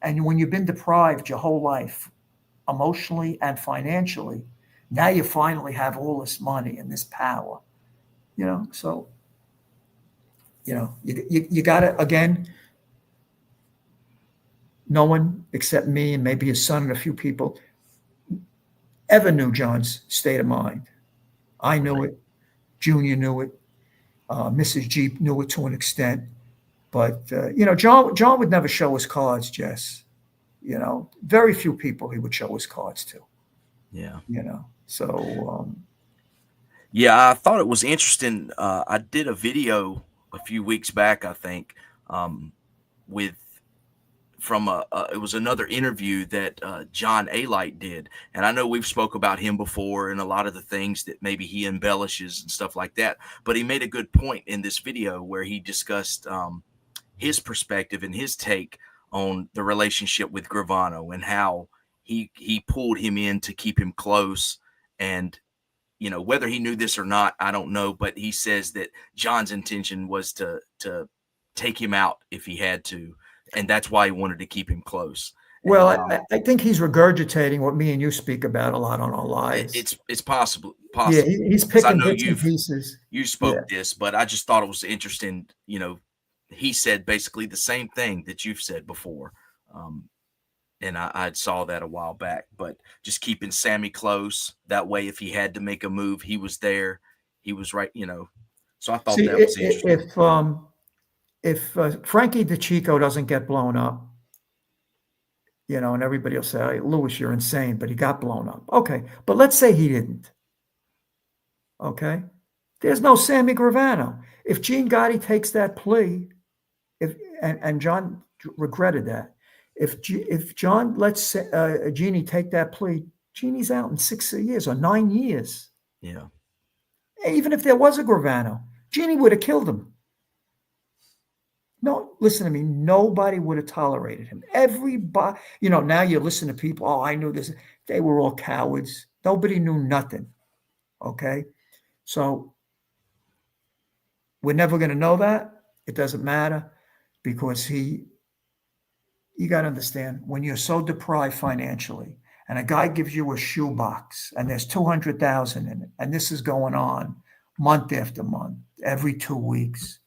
And when you've been deprived your whole life, emotionally and financially, now you finally have all this money and this power, so, you got to, again, no one except me and maybe his son and a few people ever knew John's state of mind. I knew it. Junior knew it. Mrs. G knew it to an extent. But, John would never show his cards, Jess. Very few people he would show his cards to. Yeah. So. Yeah, I thought it was interesting. I did a video a few weeks back, I think, it was another interview that John Alight did. And I know we've spoke about him before and a lot of the things that maybe he embellishes and stuff like that. But he made a good point in this video where he discussed his perspective and his take on the relationship with Gravano and how he pulled him in to keep him close. And, whether he knew this or not, I don't know. But he says that John's intention was to take him out if he had to. And that's why he wanted to keep him close. Well, I think he's regurgitating what me and you speak about a lot on our lives. It's possible. Yeah, he's picking bits and pieces. You spoke this, but I just thought it was interesting. He said basically the same thing that you've said before. And I saw that a while back, but just keeping Sammy close. That way, if he had to make a move, he was there. He was right, So I thought that was interesting. If Frankie DeChico doesn't get blown up, and everybody will say, hey, Lewis, you're insane, but he got blown up. Okay, but let's say he didn't. Okay, there's no Sammy Gravano. If Gene Gotti takes that plea, and John regretted that, if John lets Jeannie take that plea, Jeannie's out in 6 years or 9 years. Yeah. Even if there was a Gravano, Jeannie would have killed him. No, listen to me. Nobody would have tolerated him. Everybody, now you listen to people. Oh, I knew this. They were all cowards. Nobody knew nothing. Okay. So we're never going to know that. It doesn't matter because you got to understand when you're so deprived financially and a guy gives you a shoebox and there's 200,000 in it. And this is going on month after month, every 2 weeks.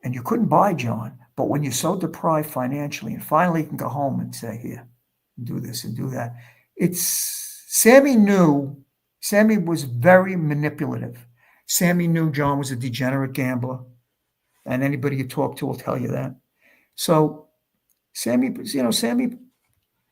And you couldn't buy John, but when you're so deprived financially and finally you can go home and say, here, do this and do that. Sammy was very manipulative. Sammy knew John was a degenerate gambler. And anybody you talk to will tell you that. So Sammy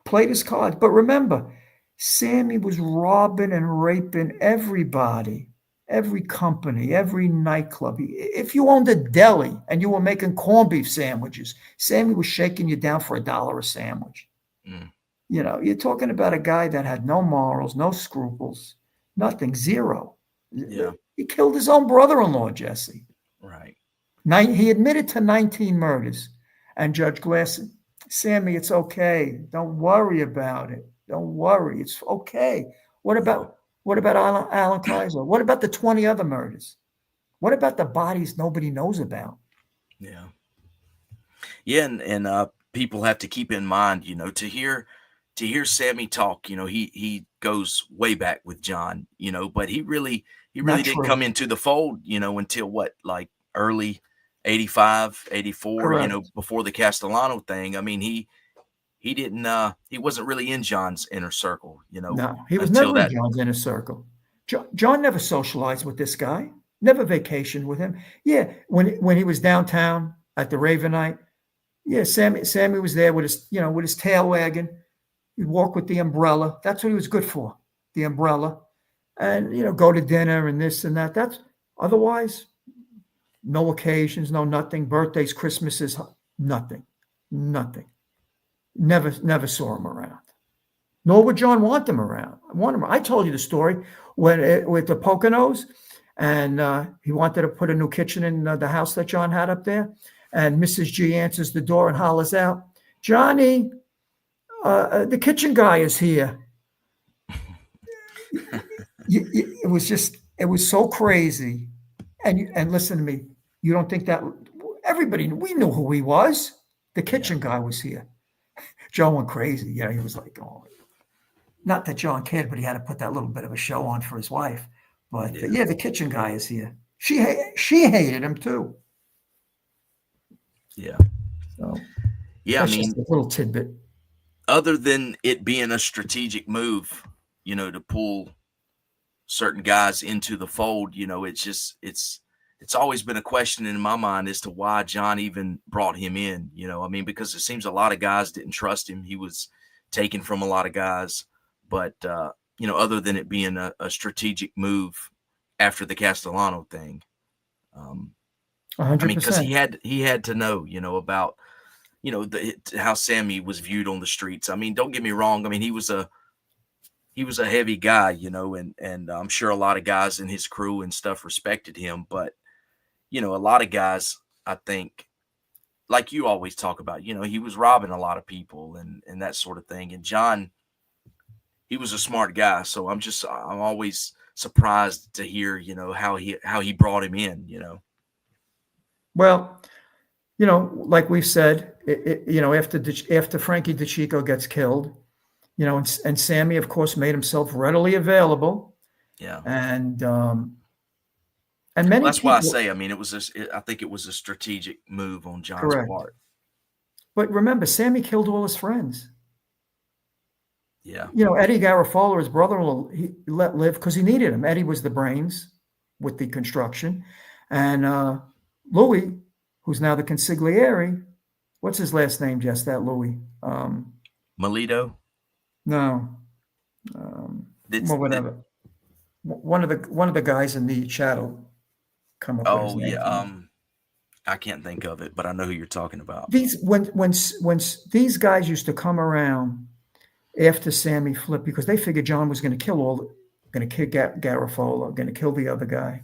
played his cards. But remember, Sammy was robbing and raping everybody. Every company, every nightclub. If you owned a deli and you were making corned beef sandwiches, Sammy was shaking you down for $1 a sandwich. Mm. You're talking about a guy that had no morals, no scruples, nothing, zero. Yeah. He killed his own brother-in-law, Jesse. Right. He admitted to 19 murders. And Judge Glass said, Sammy, it's okay. Don't worry about it. Don't worry. It's okay. What about Alan Kaiser? What about the 20 other murders? What about the bodies nobody knows about? Yeah. Yeah, and people have to keep in mind, to hear Sammy talk, he goes way back with John, but he really didn't come into the fold, until what, like early 85, 84, Correct. Before the Castellano thing. I mean, he didn't he wasn't really in John's inner circle, No, he was never in John's inner circle. John never socialized with this guy, never vacationed with him. Yeah, when he was downtown at the Ravenite, yeah, Sammy was there with his tail wagging. He'd walk with the umbrella. That's what he was good for. the umbrella, and go to dinner and this and that. That's otherwise no occasions, no nothing. Birthdays, Christmases, nothing, nothing. Never saw him around. Nor would John want them around. I told you the story with the Poconos, and he wanted to put a new kitchen in the house that John had up there. And Mrs. G answers the door and hollers out, "Johnny, the kitchen guy is here." It was so crazy. And listen to me, you don't think that we knew who he was. The kitchen guy was here. John went crazy. He was like, oh, not that John cared, but he had to put that little bit of a show on for his wife. But the kitchen guy is here. She hated him too. Yeah. So that's just a little tidbit. Other than it being a strategic move, to pull certain guys into the fold, it's always been a question in my mind as to why John even brought him in, because it seems a lot of guys didn't trust him. He was taken from a lot of guys, but other than it being a strategic move after the Castellano thing, 100%. because he had to know, about, how Sammy was viewed on the streets. Don't get me wrong. He was a heavy guy, and I'm sure a lot of guys in his crew and stuff respected him. But, a lot of guys, I think, like you always talk about, he was robbing a lot of people and that sort of thing. And John, he was a smart guy. So I'm always surprised to hear, how he brought him in, Well, like we've said, after Frankie DeChico gets killed, and Sammy, of course, made himself readily available. Yeah. And many that's people, why I say, I think it was a strategic move on John's part. But remember, Sammy killed all his friends. Yeah. Eddie Garofalo, his brother-in-law, he let live because he needed him. Eddie was the brains with the construction. And Louis, who's now the consigliere, what's his last name, Jess, that Louis? Melito? No. Whatever. One of the guys in the shadow come up with his name. Yeah. I can't think of it, but I know who you're talking about. When these guys used to come around after Sammy flipped, because they figured John was going to kill Garofalo, going to kill the other guy,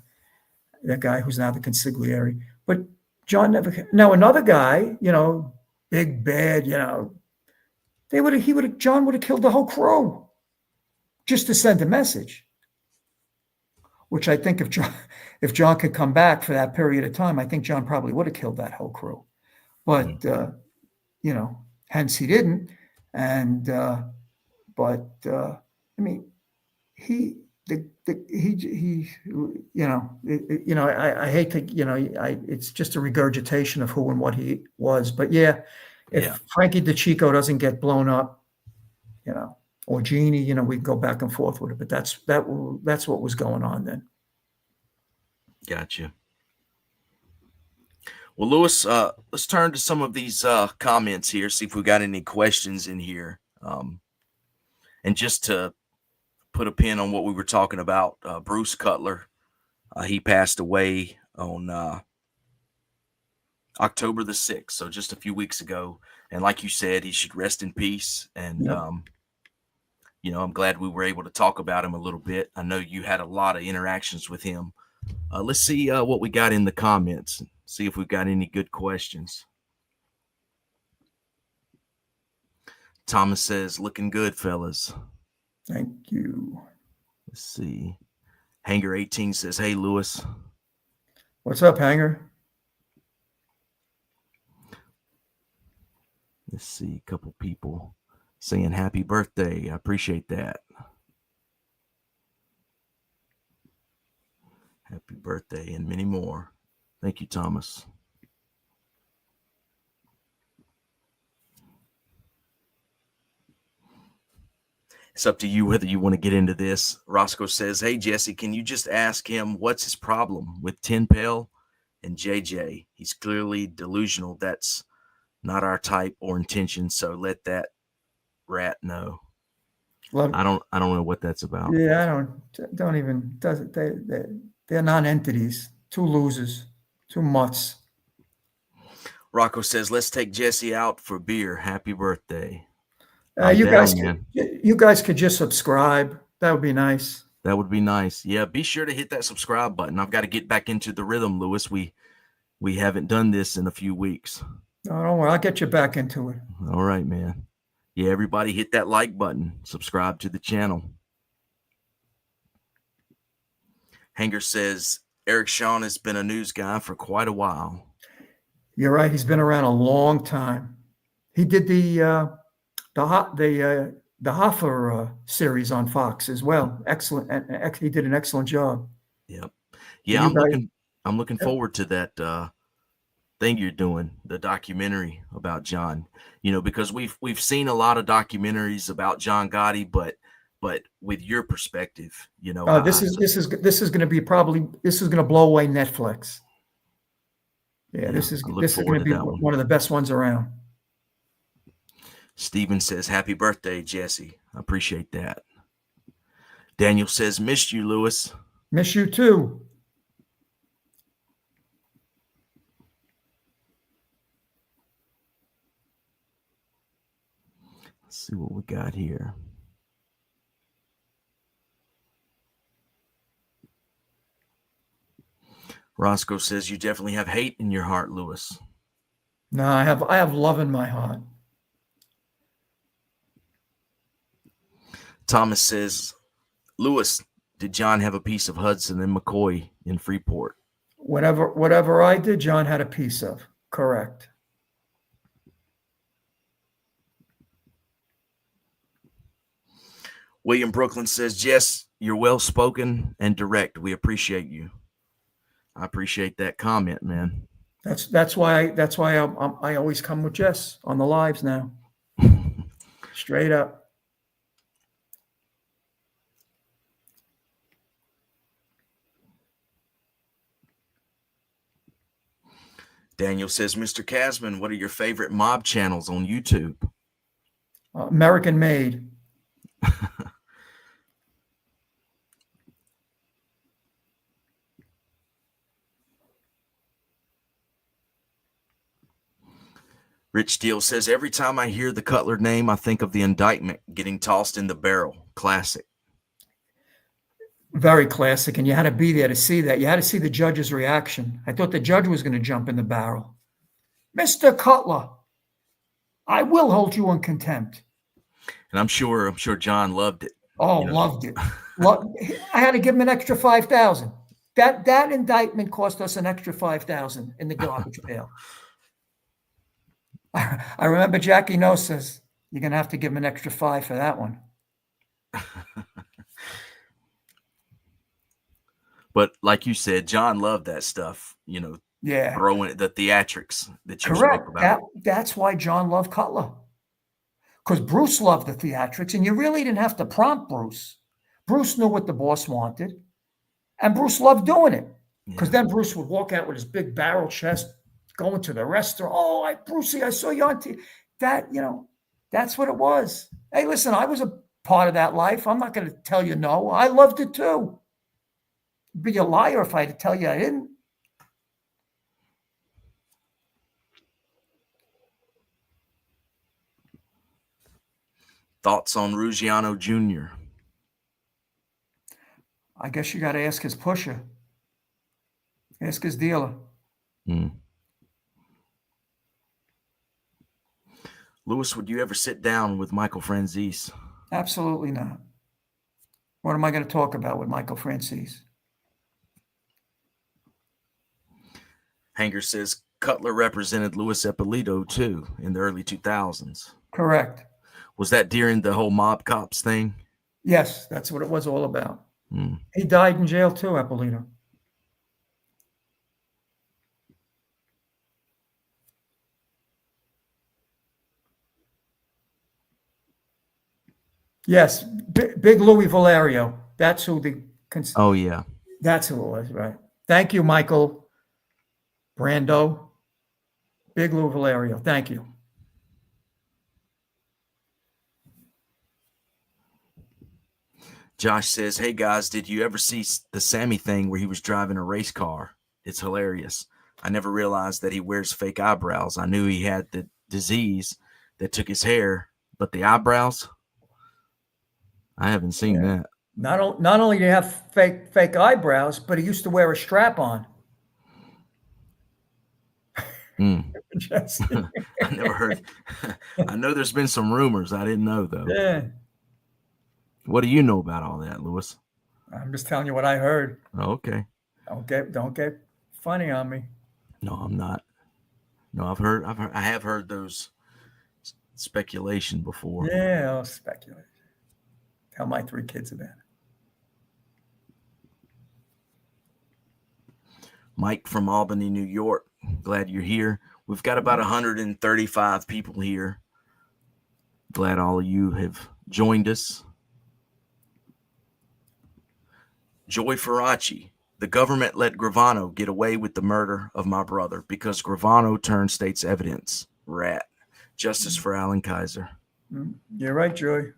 that guy who's now the consigliere. But John never. Now another guy, big bad, John would have killed the whole crew just to send a message. Which I think if John could come back for that period of time, I think John probably would have killed that whole crew. But hence he didn't. And I hate to, it's just a regurgitation of who and what he was. But if Frankie DeChico doesn't get blown up, or Jeannie, we can go back and forth with it. But that's what was going on then. Gotcha. Well, Lewis, let's turn to some of these comments here, see if we got any questions in here. And just to put a pin on what we were talking about, Bruce Cutler, he passed away on October the 6th, so just a few weeks ago. And like you said, he should rest in peace. And, I'm glad we were able to talk about him a little bit. I know you had a lot of interactions with him. Let's see what we got in the comments. See if we've got any good questions. Thomas says, looking good, fellas. Thank you. Let's see. Hanger 18 says, hey, Lewis. What's up, Hanger? Let's see. A couple people saying happy birthday. I appreciate that. Happy birthday and many more. Thank you, Thomas. It's up to you whether you want to get into this. Roscoe says, hey, Jesse, can you just ask him what's his problem with Tin Pail and JJ? He's clearly delusional. That's not our type or intention, so let that rat know. I don't know what that's about. Yeah, don't even does it. They're non-entities, two losers, two mutts. Rocco says, "Let's take Jesse out for beer. Happy birthday." You down, guys, man. you guys could just subscribe. That would be nice. That would be nice. Yeah, be sure to hit that subscribe button. I've got to get back into the rhythm, Lewis. We haven't done this in a few weeks. No, don't worry. I'll get you back into it. All right, man. Yeah, everybody hit that like button. Subscribe to the channel. Hanger says, Eric Shawn has been a news guy for quite a while. You're right. He's been around a long time. He did the Hoffer series on Fox as well. Excellent. And he did an excellent job. Yep. Yeah, I'm looking forward to that thing you're doing, the documentary about John. You know, because we've seen a lot of documentaries about John Gotti, but with your perspective, you know, this is going to be this is going to blow away Netflix. Yeah, this is going to be one of the best ones around. Steven says, happy birthday, Jesse. I appreciate that. Daniel says, missed you, Lewis. Miss you too. Let's see what we got here. Roscoe says, you definitely have hate in your heart, Lewis. No, I have love in my heart. Thomas says, Lewis, did John have a piece of Hudson and McCoy in Freeport? Whatever I did, John had a piece of. Correct. William Brooklyn says, Jess, you're well-spoken and direct. We appreciate you. I appreciate that comment, man. That's why I always come with Jess on the lives now. Straight up. Daniel says, Mr. Kasman, what are your favorite mob channels on YouTube? American Made. Rich Steele says, every time I hear the Cutler name, I think of the indictment getting tossed in the barrel. Classic. Very classic. And you had to be there to see that. You had to see the judge's reaction. I thought the judge was going to jump in the barrel. Mr. Cutler, I will hold you in contempt. And I'm sure John loved it. Oh, loved it. I had to give him an extra $5,000. That indictment cost us an extra $5,000 in the garbage pail. I remember Jackie No says, you're going to have to give him an extra $5 for that one. But like you said, John loved that stuff, you know, throwing the theatrics that you spoke about. That's why John loved Cutler. Because Bruce loved the theatrics, and you really didn't have to prompt Bruce. Bruce knew what the boss wanted, and Bruce loved doing it. Because then Bruce would walk out with his big barrel chest, going to the restaurant. Oh, Brucey, I saw you on TV. That, that's what it was. Hey, listen, I was a part of that life. I'm not going to tell you no. I loved it too. I'd be a liar if I had to tell you I didn't. Thoughts on Ruggiano Jr.? I guess you got to ask his pusher. Ask his dealer. Lewis, would you ever sit down with Michael Franzese? Absolutely not. What am I going to talk about with Michael Franzese? Hanger says Cutler represented Louis Ippolito too in the early 2000s. Correct. Was that during the whole mob cops thing? Yes, that's what it was all about. He died in jail too, Ippolito. Yes, Big Louis Valerio. That's who the. Oh yeah, that's who it was, right? Thank you, Michael Brando. Big Louis Valerio. Thank you. Josh says, "Hey guys, did you ever see the Sammy thing where he was driving a race car? It's hilarious. I never realized that he wears fake eyebrows. I knew he had the disease that took his hair, but the eyebrows, I haven't seen that." Not only do you have fake eyebrows, but he used to wear a strap on. Jesse. I never heard. I know there's been some rumors. I didn't know though. Yeah. What do you know about all that, Lewis? I'm just telling you what I heard. Okay. Don't get funny on me. No, I'm not. No, I have heard those speculation before. Yeah, I'll speculate. Tell my 3 kids about it. Mike from Albany, New York. Glad you're here. We've got about 135 people here. Glad all of you have joined us. Joy Faraci. The government let Gravano get away with the murder of my brother because Gravano turned state's evidence. Rat. Justice for Alan Kaiser. You're right, Joy.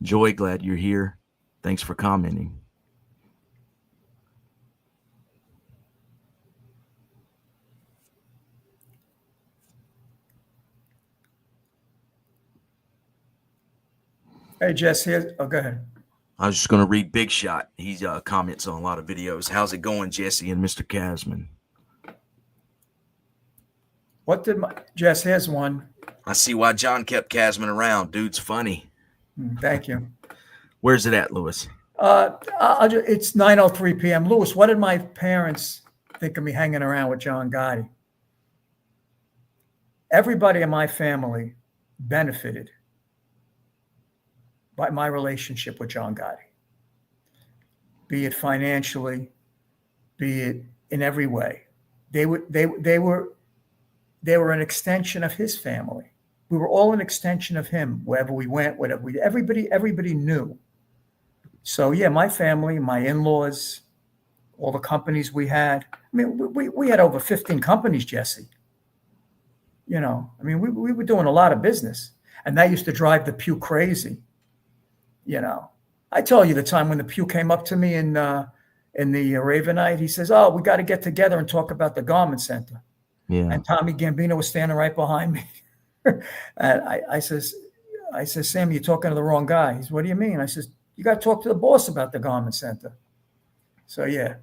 Joy, glad you're here. Thanks for commenting. Hey, Jess, here. Oh, go ahead. I was just going to read Big Shot. He comments on a lot of videos. How's it going, Jesse and Mr. Kasman? What did Jess? Here's one. I see why John kept Kasman around. Dude's funny. Thank you. Where's it at, Lewis? It's 9:03 p.m. Lewis, what did my parents think of me hanging around with John Gotti? Everybody in my family benefited by my relationship with John Gotti, be it financially, be it in every way. They were an extension of his family. We were all an extension of him wherever we went, whatever we. Everybody knew. So yeah, my family, my in-laws, all the companies we had. I mean, we had over 15 companies, Jesse. You know, I mean, we were doing a lot of business, and that used to drive the Pew crazy. You know, I tell you the time when the Pew came up to me in the Ravenite, he says, "Oh, we got to get together and talk about the garment center." Yeah. And Tommy Gambino was standing right behind me. And I says, "Sam, you're talking to the wrong guy." He says, "What do you mean?" I says, "You got to talk to the boss about the garment center." So yeah,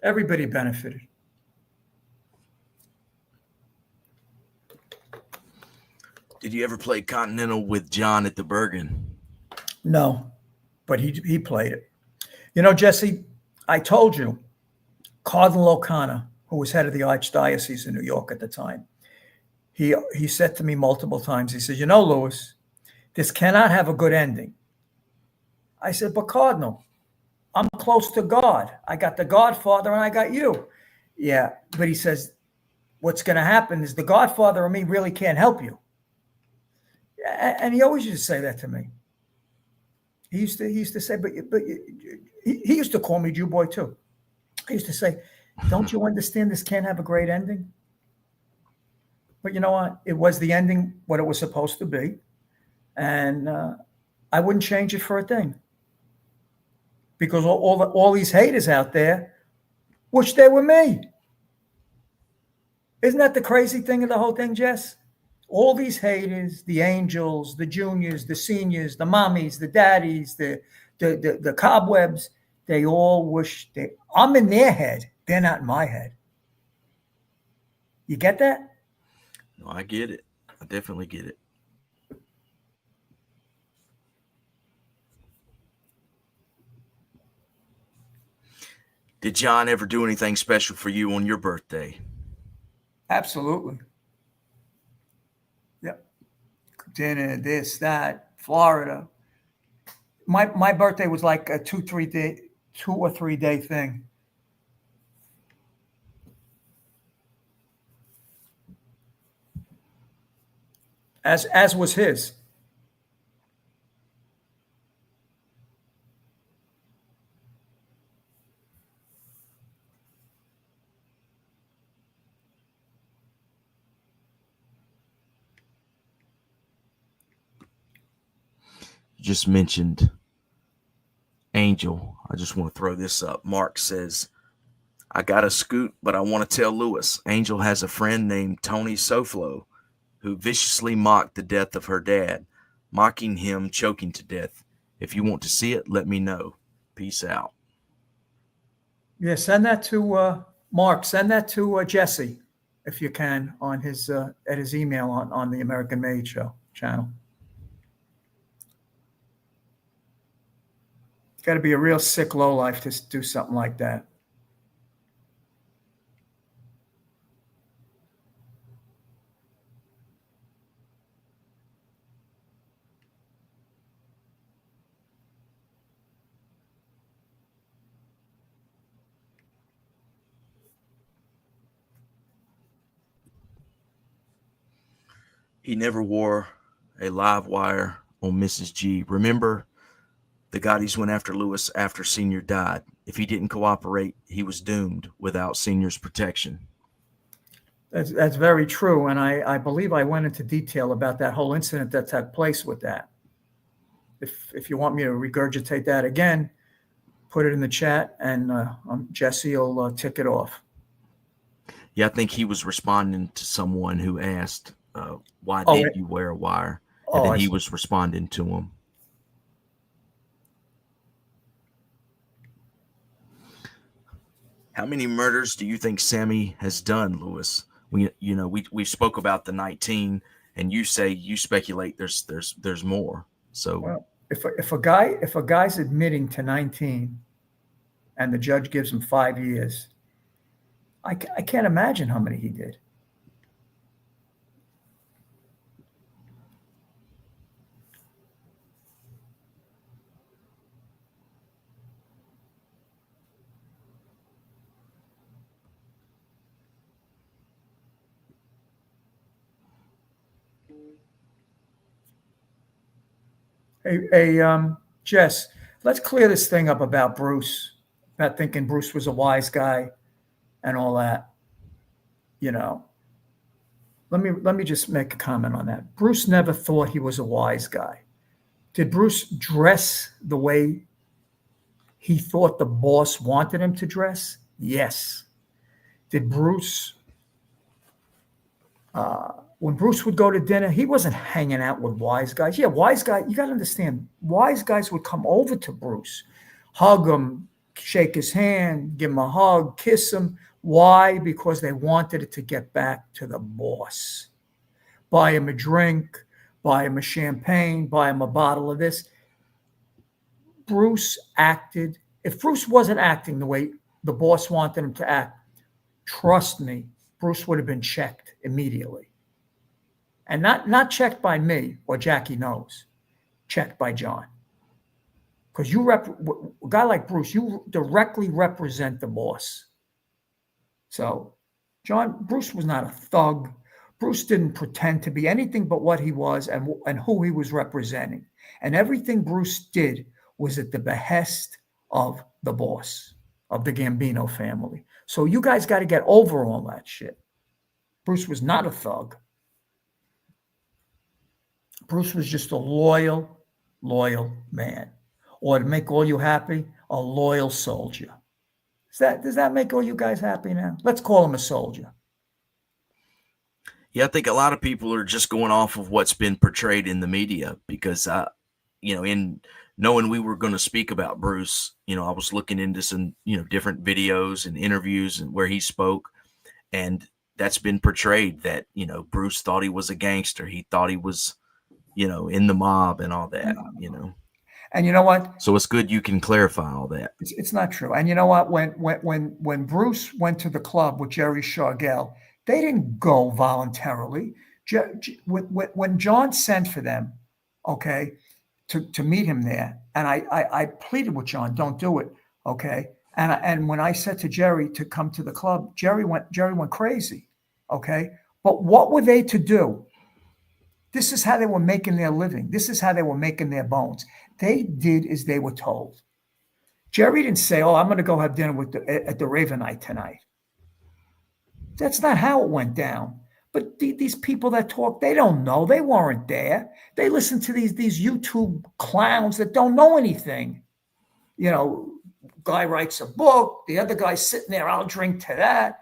everybody benefited. Did you ever play Continental with John at the Bergen? No, but he played it. You know, Jesse, I told you, Cardinal O'Connor, who was head of the Archdiocese in New York at the time, he said to me multiple times, he said, "You know, Lewis, this cannot have a good ending." I said, "But Cardinal, I'm close to God. I got the Godfather and I got you." "Yeah, but," he says, "what's going to happen is the Godfather and me really can't help you." And he always used to say that to me. He used to say, but he used to call me Jew boy too. He used to say, "Don't you understand this can't have a great ending?" But you know what? It was the ending, what it was supposed to be. And I wouldn't change it for a thing. Because all these haters out there wish they were me. Isn't that the crazy thing of the whole thing, Jess? All these haters, the angels, the juniors, the seniors, the mommies, the daddies, the cobwebs, they all wish I'm in their head. They're not in my head. You get that? No, I get it. I definitely get it. Did John ever do anything special for you on your birthday? Absolutely. Yep. Dinner, this, that, Florida. My birthday was like a 2 or 3 day thing. As was his. You just mentioned Angel. I just want to throw this up. Mark says, I got a scoot, but I want to tell Lewis. Angel has a friend named Tony Soflo who viciously mocked the death of her dad, mocking him choking to death. If you want to see it, let me know. Peace out. Yeah, send that to Mark. Send that to Jesse, if you can, on his at his email on the American Made Show channel. It's got to be a real sick lowlife to do something like that. He never wore a live wire on Mrs. G. Remember, the Gottis went after Lewis after Senior died. If he didn't cooperate, he was doomed without Senior's protection. That's very true. And I believe I went into detail about that whole incident that took place with that. If you want me to regurgitate that again, put it in the chat, and Jesse will tick it off. Yeah, I think he was responding to someone who asked, why did you wear a wire? And then he was responding to him. How many murders do you think Sammy has done, Lewis? We spoke about the 19, and you say you speculate there's more. So, well, if a guy's admitting to 19, and the judge gives him 5 years, I can't imagine how many he did. Hey, Jess, let's clear this thing up about Bruce, about thinking Bruce was a wise guy and all that. Let me just make a comment on that. Bruce never thought he was a wise guy. Did Bruce dress the way he thought the boss wanted him to dress? Yes. Did Bruce, when Bruce would go to dinner, he wasn't hanging out with wise guys. Yeah, wise guys, you got to understand, wise guys would come over to Bruce, hug him, shake his hand, give him a hug, kiss him. Why? Because they wanted it to get back to the boss. Buy him a drink, buy him a champagne, buy him a bottle of this. Bruce acted. If Bruce wasn't acting the way the boss wanted him to act, trust me, Bruce would have been checked immediately. And not checked by me or Jackie knows, checked by John. Because a guy like Bruce, you directly represent the boss. So, Bruce was not a thug. Bruce didn't pretend to be anything but what he was and who he was representing. And everything Bruce did was at the behest of the boss, of the Gambino family. So you guys got to get over all that shit. Bruce was not a thug. Bruce was just a loyal man. Or to make all you happy, a loyal soldier. Does that make all you guys happy now? Let's call him a soldier. Yeah, I think a lot of people are just going off of what's been portrayed in the media because, in knowing we were going to speak about Bruce, I was looking into some, different videos and interviews and where he spoke, and that's been portrayed that, Bruce thought he was a gangster. He thought he was, in the mob and all that, And you know what? So it's good you can clarify all that. It's not true. And you know what? When Bruce went to the club with Jerry Shargell, they didn't go voluntarily. When John sent for them, okay, to meet him there, and I pleaded with John, don't do it, okay. And when I said to Jerry to come to the club, Jerry went crazy, okay. But what were they to do? This is how they were making their living. This is how they were making their bones. They did as they were told. Jerry didn't say, "Oh, I'm going to go have dinner at the Ravenite tonight." That's not how it went down. But these people that talk, they don't know. They weren't there. They listen to these YouTube clowns that don't know anything. guy writes a book, the other guy's sitting there, I'll drink to that.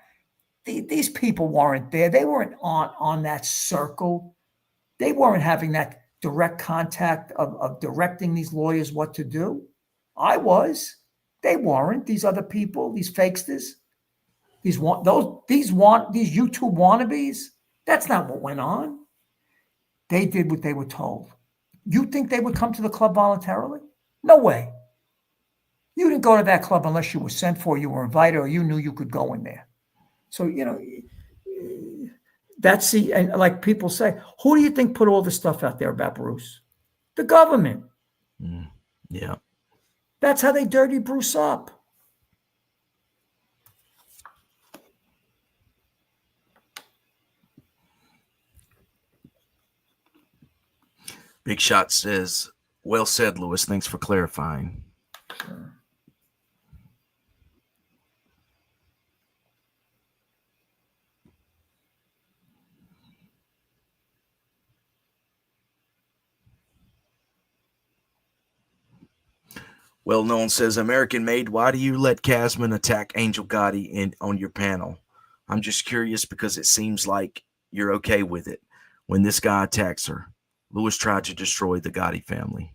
These people weren't there. They weren't on that circle. They weren't having that direct contact of directing these lawyers what to do. I was. They weren't. These other people, these fakesters, these YouTube wannabes. That's not what went on. They did what they were told. You think they would come to the club voluntarily? No way. You didn't go to that club unless you were sent for, you were invited, or you knew you could go in there. So, that's and like people say, who do you think put all this stuff out there about Bruce? The government. Yeah. That's how they dirty Bruce up. Big Shot says, well said, Lewis. Thanks for clarifying. Sure. Well Known says, American Made, why do you let Kasman attack Angel Gotti on your panel? I'm just curious because it seems like you're okay with it. When this guy attacks her, Lewis tried to destroy the Gotti family.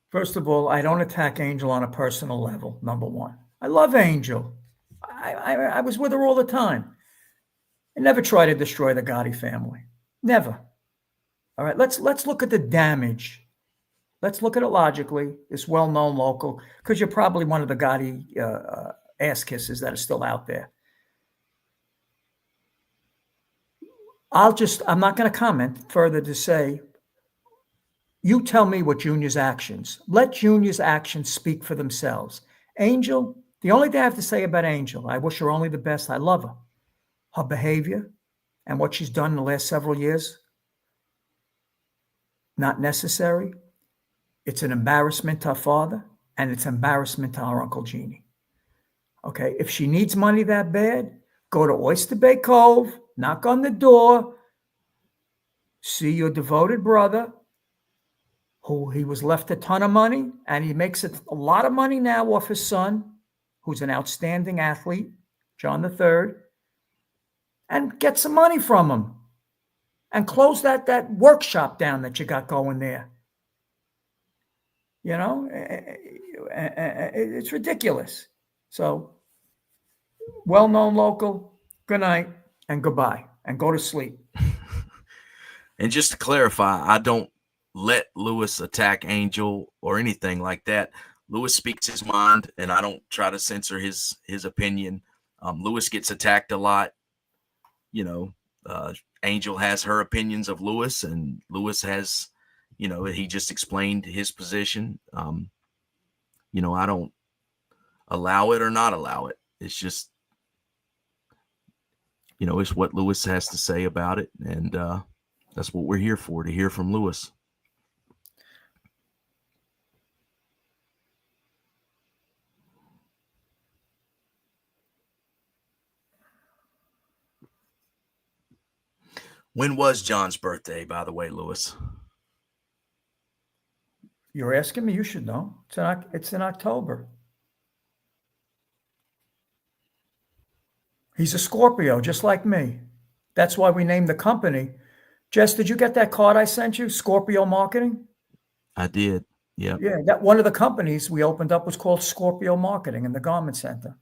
First of all, I don't attack Angel on a personal level, number one. I love Angel. I was with her all the time. I never try to destroy the Gotti family. Never. All right, let's look at the damage. Let's look at it logically. It's well-known local, because you're probably one of the Gotti ass kisses that are still out there. I'm not going to comment further to say, you tell me what Junior's actions. Let Junior's actions speak for themselves. Angel, the only thing I have to say about Angel, I wish her only the best. I love her. Her behavior and what she's done in the last several years, not necessary. It's an embarrassment to her father, and it's an embarrassment to her Uncle Jeannie. Okay, if she needs money that bad, go to Oyster Bay Cove, knock on the door, see your devoted brother, who he was left a ton of money, and he makes a lot of money now off his son, who's an outstanding athlete, John III, and get some money from him and close that workshop down that you got going there. It's ridiculous. So, well-known local, good night and goodbye, and go to sleep. And just to clarify, I don't let Lewis attack Angel or anything like that. Lewis speaks his mind, and I don't try to censor his opinion. Lewis gets attacked a lot. Angel has her opinions of Lewis, and Lewis has, he just explained his position. I don't allow it or not allow it. It's just, it's what Lewis has to say about it. And that's what we're here for, to hear from Lewis. When was John's birthday, by the way, Lewis? You're asking me, you should know. It's in October. He's a Scorpio, just like me. That's why we named the company. Jess, did you get that card I sent you, Scorpio Marketing? I did, yeah. Yeah, that one of the companies we opened up was called Scorpio Marketing in the Garment Center.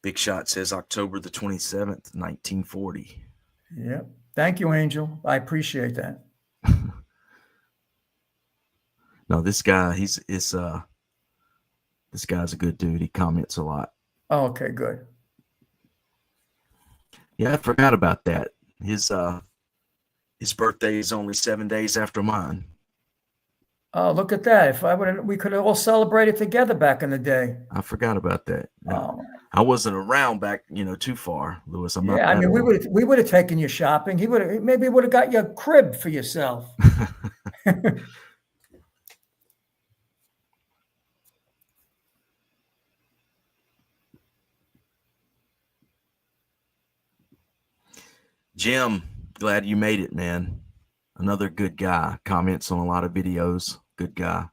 Big Shot says October the 27th, 1940. Yeah. Thank you, Angel. I appreciate that. No, this guy, this guy's a good dude. He comments a lot. Oh, okay, good. Yeah, I forgot about that. His birthday is only 7 days after mine. Oh, look at that. We could have all celebrated together back in the day. I forgot about that. Oh. I wasn't around back, too far, Lewis. I'm not. Yeah, I mean, we would have taken you shopping. He would have got you a crib for yourself. Jim, glad you made it, man. Another good guy. Comments on a lot of videos. Good guy.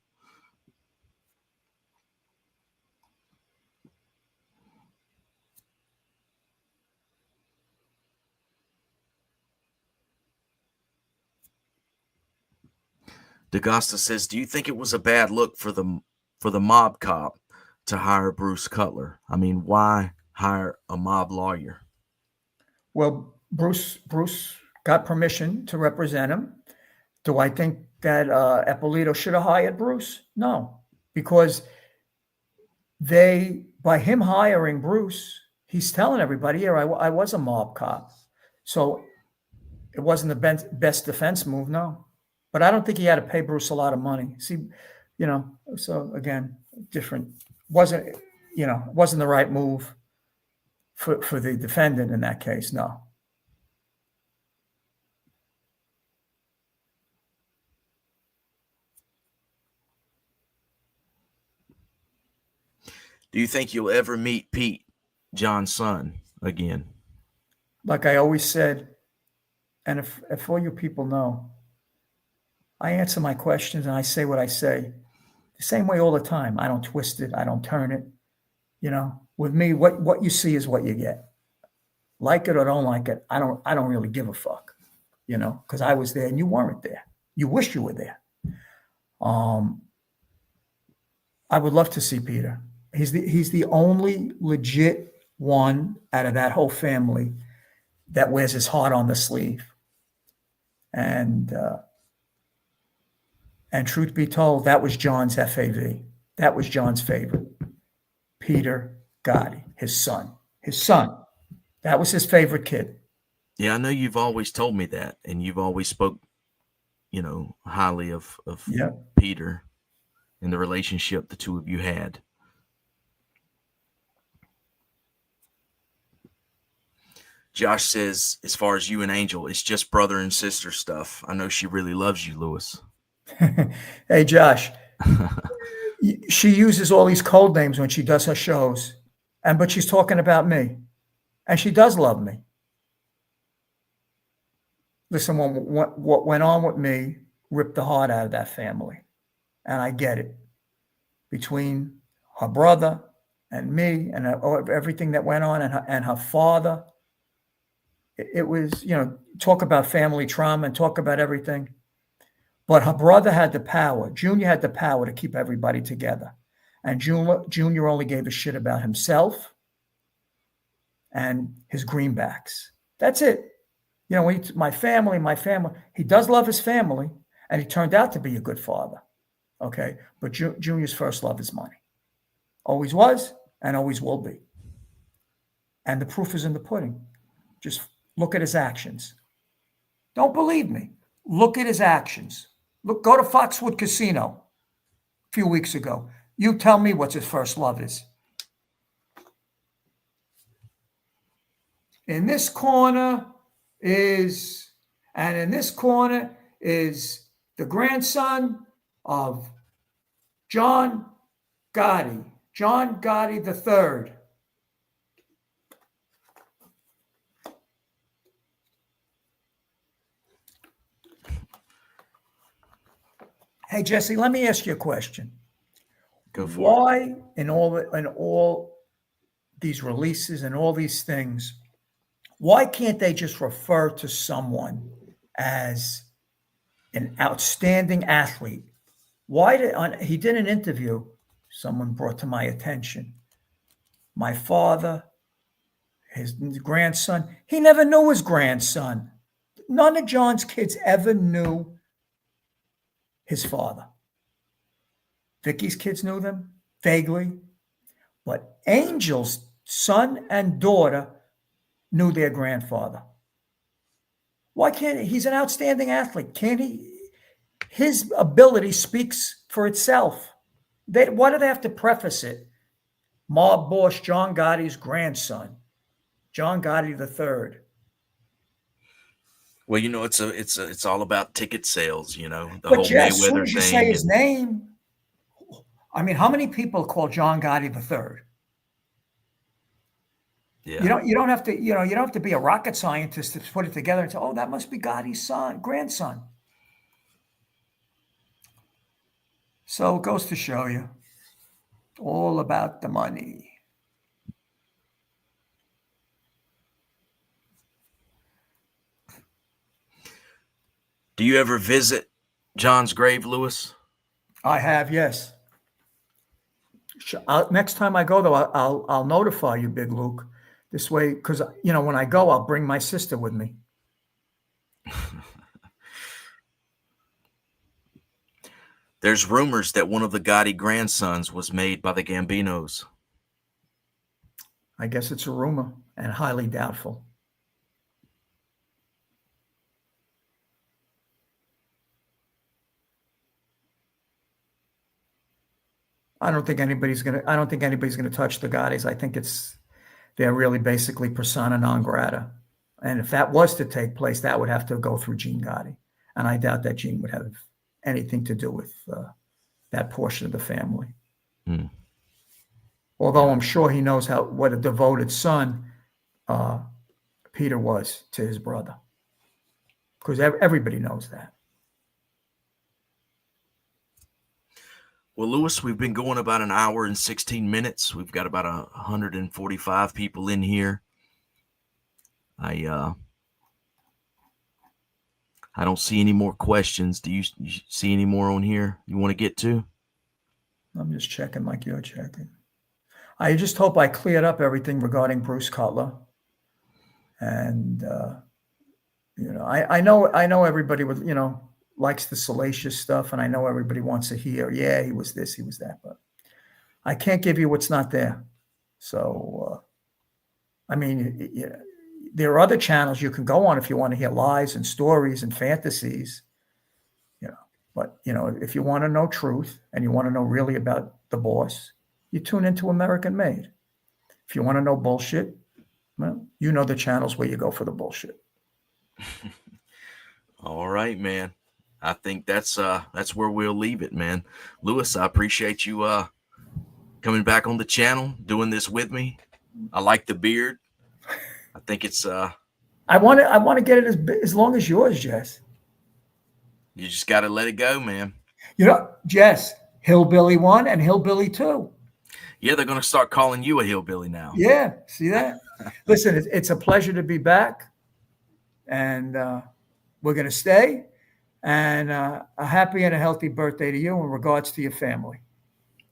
DeGosta says, do you think it was a bad look for the mob cop to hire Bruce Cutler? I mean, why hire a mob lawyer? Well, Bruce got permission to represent him. Do I think that Eppolito should have hired Bruce? No, because by him hiring Bruce, he's telling everybody, yeah, I was a mob cop. So it wasn't the best defense move, no. But I don't think he had to pay Bruce a lot of money. See, so again, different. Wasn't the right move for the defendant in that case, no. Do you think you'll ever meet Pete, John's son, again? Like I always said, and if all you people know, I answer my questions and I say what I say the same way all the time. I don't twist it. I don't turn it. With me, what you see is what you get. Like it or don't like it, I don't really give a fuck, because I was there and you weren't there. You wish you were there. I would love to see Peter. He's the only legit one out of that whole family that wears his heart on the sleeve. And truth be told, that was John's FAV. That was John's favorite. Peter Gotti, his son. That was his favorite kid. Yeah, I know you've always told me that, and you've always spoke, highly of Peter and the relationship the two of you had. Josh says, as far as you and Angel, it's just brother and sister stuff. I know she really loves you, Lewis. Hey, Josh, she uses all these code names when she does her shows, but she's talking about me, and she does love me. Listen, what went on with me ripped the heart out of that family, and I get it. Between her brother and me and everything that went on and her father, it was, talk about family trauma and talk about everything. But her brother had the power. Junior had the power to keep everybody together. And Junior only gave a shit about himself and his greenbacks. That's it. My family. He does love his family, and he turned out to be a good father. Okay? But Junior's first love is money. Always was and always will be. And the proof is in the pudding. Just look at his actions. Don't believe me. Look at his actions. Go to Foxwood Casino a few weeks ago. You tell me what his first love is. In this corner is the grandson of John Gotti III. Hey, Jesse, let me ask you a question. Go for it. Why in all these releases and all these things, why can't they just refer to someone as an outstanding athlete? He did an interview, someone brought to my attention. My father, his grandson, he never knew his grandson. None of John's kids ever knew his father. Vicky's kids knew them vaguely, but Angel's son and daughter knew their grandfather. Why can't he? He's an outstanding athlete. Can't he? His ability speaks for itself. Why do they have to preface it? Mob boss John Gotti's grandson, John Gotti III. Well, it's all about ticket sales, the But whole as soon Mayweather as you thing. say his name, I mean, how many people call John Gotti III? Yeah. You don't have to be a rocket scientist to put it together and say, oh, that must be Gotti's grandson. So it goes to show you, all about the money. Do you ever visit John's grave, Lewis? I have, yes. Next time I go, though, I'll notify you, Big Luke. This way, because when I go, I'll bring my sister with me. There's rumors that one of the Gotti grandsons was made by the Gambinos. I guess it's a rumor and highly doubtful. I don't think anybody's gonna touch the Gottis. I think they're really basically persona non grata. And if that was to take place, that would have to go through Gene Gotti. And I doubt that Gene would have anything to do with that portion of the family. Although I'm sure he knows what a devoted son Peter was to his brother, because everybody knows that. Well, Lewis, we've been going about an hour and 16 minutes. We've got about 145 people in here. I don't see any more questions. Do you see any more on here you want to get to? I'm just checking like you're checking. I just hope I cleared up everything regarding Bruce Cutler. And, I know everybody likes the salacious stuff, and I know everybody wants to hear, yeah, he was this, he was that, but I can't give you what's not there. So, there are other channels you can go on if you want to hear lies and stories and fantasies, but if you want to know truth and you want to know really about the boss, you tune into American Made. If you want to know bullshit, well, the channels where you go for the bullshit. All right, man. I think that's where we'll leave it, man. Lewis, I appreciate you coming back on the channel, doing this with me. I like the beard. I think it's I want to get it as long as yours, Jess. You just got to let it go, man. Jess, Hillbilly 1 and Hillbilly 2. Yeah, they're going to start calling you a hillbilly now. Yeah, see that? Listen, it's a pleasure to be back, and we're going to stay. And a happy and a healthy birthday to you in regards to your family.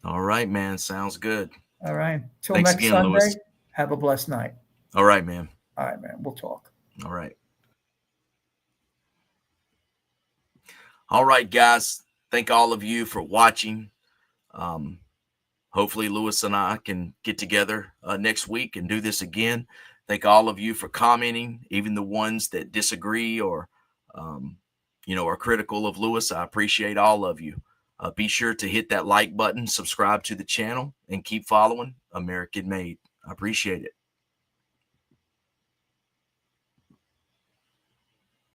All right, man. Sounds good. All right. Till Thanks next again, Sunday, Lewis. have a blessed night. All right, man. All right, man. We'll talk. All right. All right, guys. Thank all of you for watching. Hopefully Lewis and I can get together next week and do this again. Thank all of you for commenting, even the ones that disagree or, are critical of Lewis. I appreciate all of you. Be sure to hit that like button, subscribe to the channel, and keep following American Made. I appreciate it.